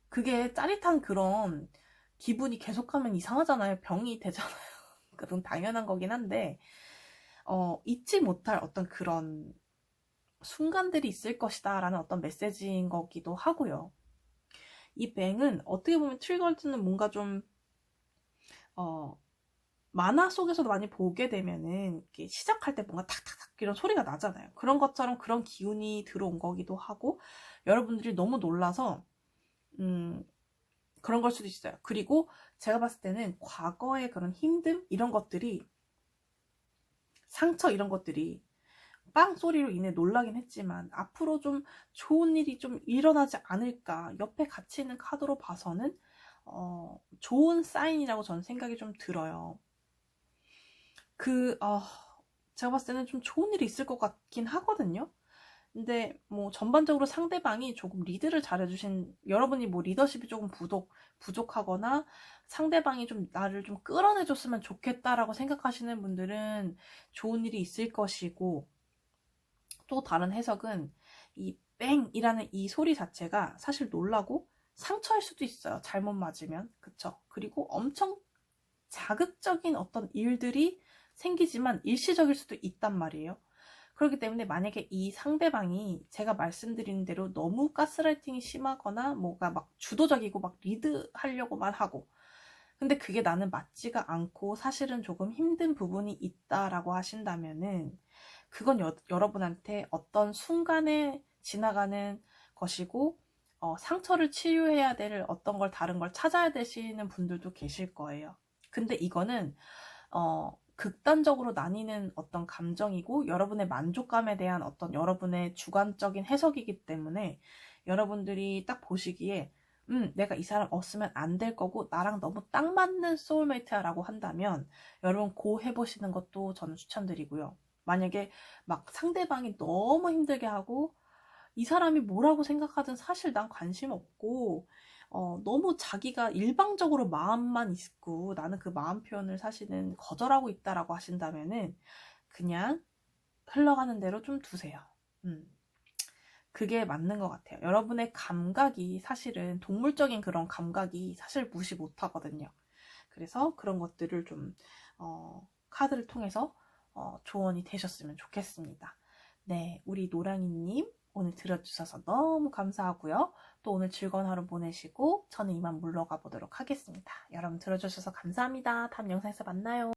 그게 짜릿한 그런 기분이 계속하면 이상하잖아요. 병이 되잖아요. 그건 당연한 거긴 한데 잊지 못할 어떤 그런 순간들이 있을 것이다 라는 어떤 메시지인 거기도 하고요. 이 뱅은 어떻게 보면 트리거드는 뭔가 좀 만화 속에서도 많이 보게 되면은 이렇게 시작할 때 뭔가 탁탁탁 이런 소리가 나잖아요. 그런 것처럼 그런 기운이 들어온 거기도 하고, 여러분들이 너무 놀라서 그런 걸 수도 있어요. 그리고 제가 봤을 때는 과거의 그런 힘듦 이런 것들이, 상처 이런 것들이 빵 소리로 인해 놀라긴 했지만 앞으로 좀 좋은 일이 좀 일어나지 않을까, 옆에 같이 있는 카드로 봐서는 좋은 사인이라고 저는 생각이 좀 들어요. 제가 봤을 때는 좀 좋은 일이 있을 것 같긴 하거든요. 근데 뭐 전반적으로 상대방이 조금 리드를 잘해주신, 여러분이 뭐 리더십이 조금 부족하거나 상대방이 좀 나를 좀 끌어내줬으면 좋겠다라고 생각하시는 분들은 좋은 일이 있을 것이고, 또 다른 해석은 이 뺑이라는 이 소리 자체가 사실 놀라고 상처일 수도 있어요. 잘못 맞으면. 그쵸? 그리고 엄청 자극적인 어떤 일들이 생기지만 일시적일 수도 있단 말이에요. 그렇기 때문에 만약에 이 상대방이 제가 말씀드린 대로 너무 가스라이팅이 심하거나 뭐가 막 주도적이고 막 리드하려고만 하고, 근데 그게 나는 맞지가 않고 사실은 조금 힘든 부분이 있다라고 하신다면은 그건 여러분한테 어떤 순간에 지나가는 것이고, 상처를 치유해야 될 어떤 걸 다른 걸 찾아야 되시는 분들도 계실 거예요. 근데 이거는 극단적으로 나뉘는 어떤 감정이고 여러분의 만족감에 대한 어떤 여러분의 주관적인 해석이기 때문에 여러분들이 딱 보시기에 내가 이 사람 없으면 안 될 거고 나랑 너무 딱 맞는 소울메이트야 라고 한다면 여러분 고 해보시는 것도 저는 추천드리고요. 만약에 막 상대방이 너무 힘들게 하고 이 사람이 뭐라고 생각하든 사실 난 관심 없고 너무 자기가 일방적으로 마음만 있고 나는 그 마음 표현을 사실은 거절하고 있다라고 하신다면은 그냥 흘러가는 대로 좀 두세요. 그게 맞는 것 같아요. 여러분의 감각이 사실은 동물적인 그런 감각이 사실 무시 못하거든요. 그래서 그런 것들을 좀 카드를 통해서 조언이 되셨으면 좋겠습니다. 네, 우리 노랑이님 오늘 들어주셔서 너무 감사하고요. 또 오늘 즐거운 하루 보내시고 저는 이만 물러가 보도록 하겠습니다. 여러분 들어주셔서 감사합니다. 다음 영상에서 만나요.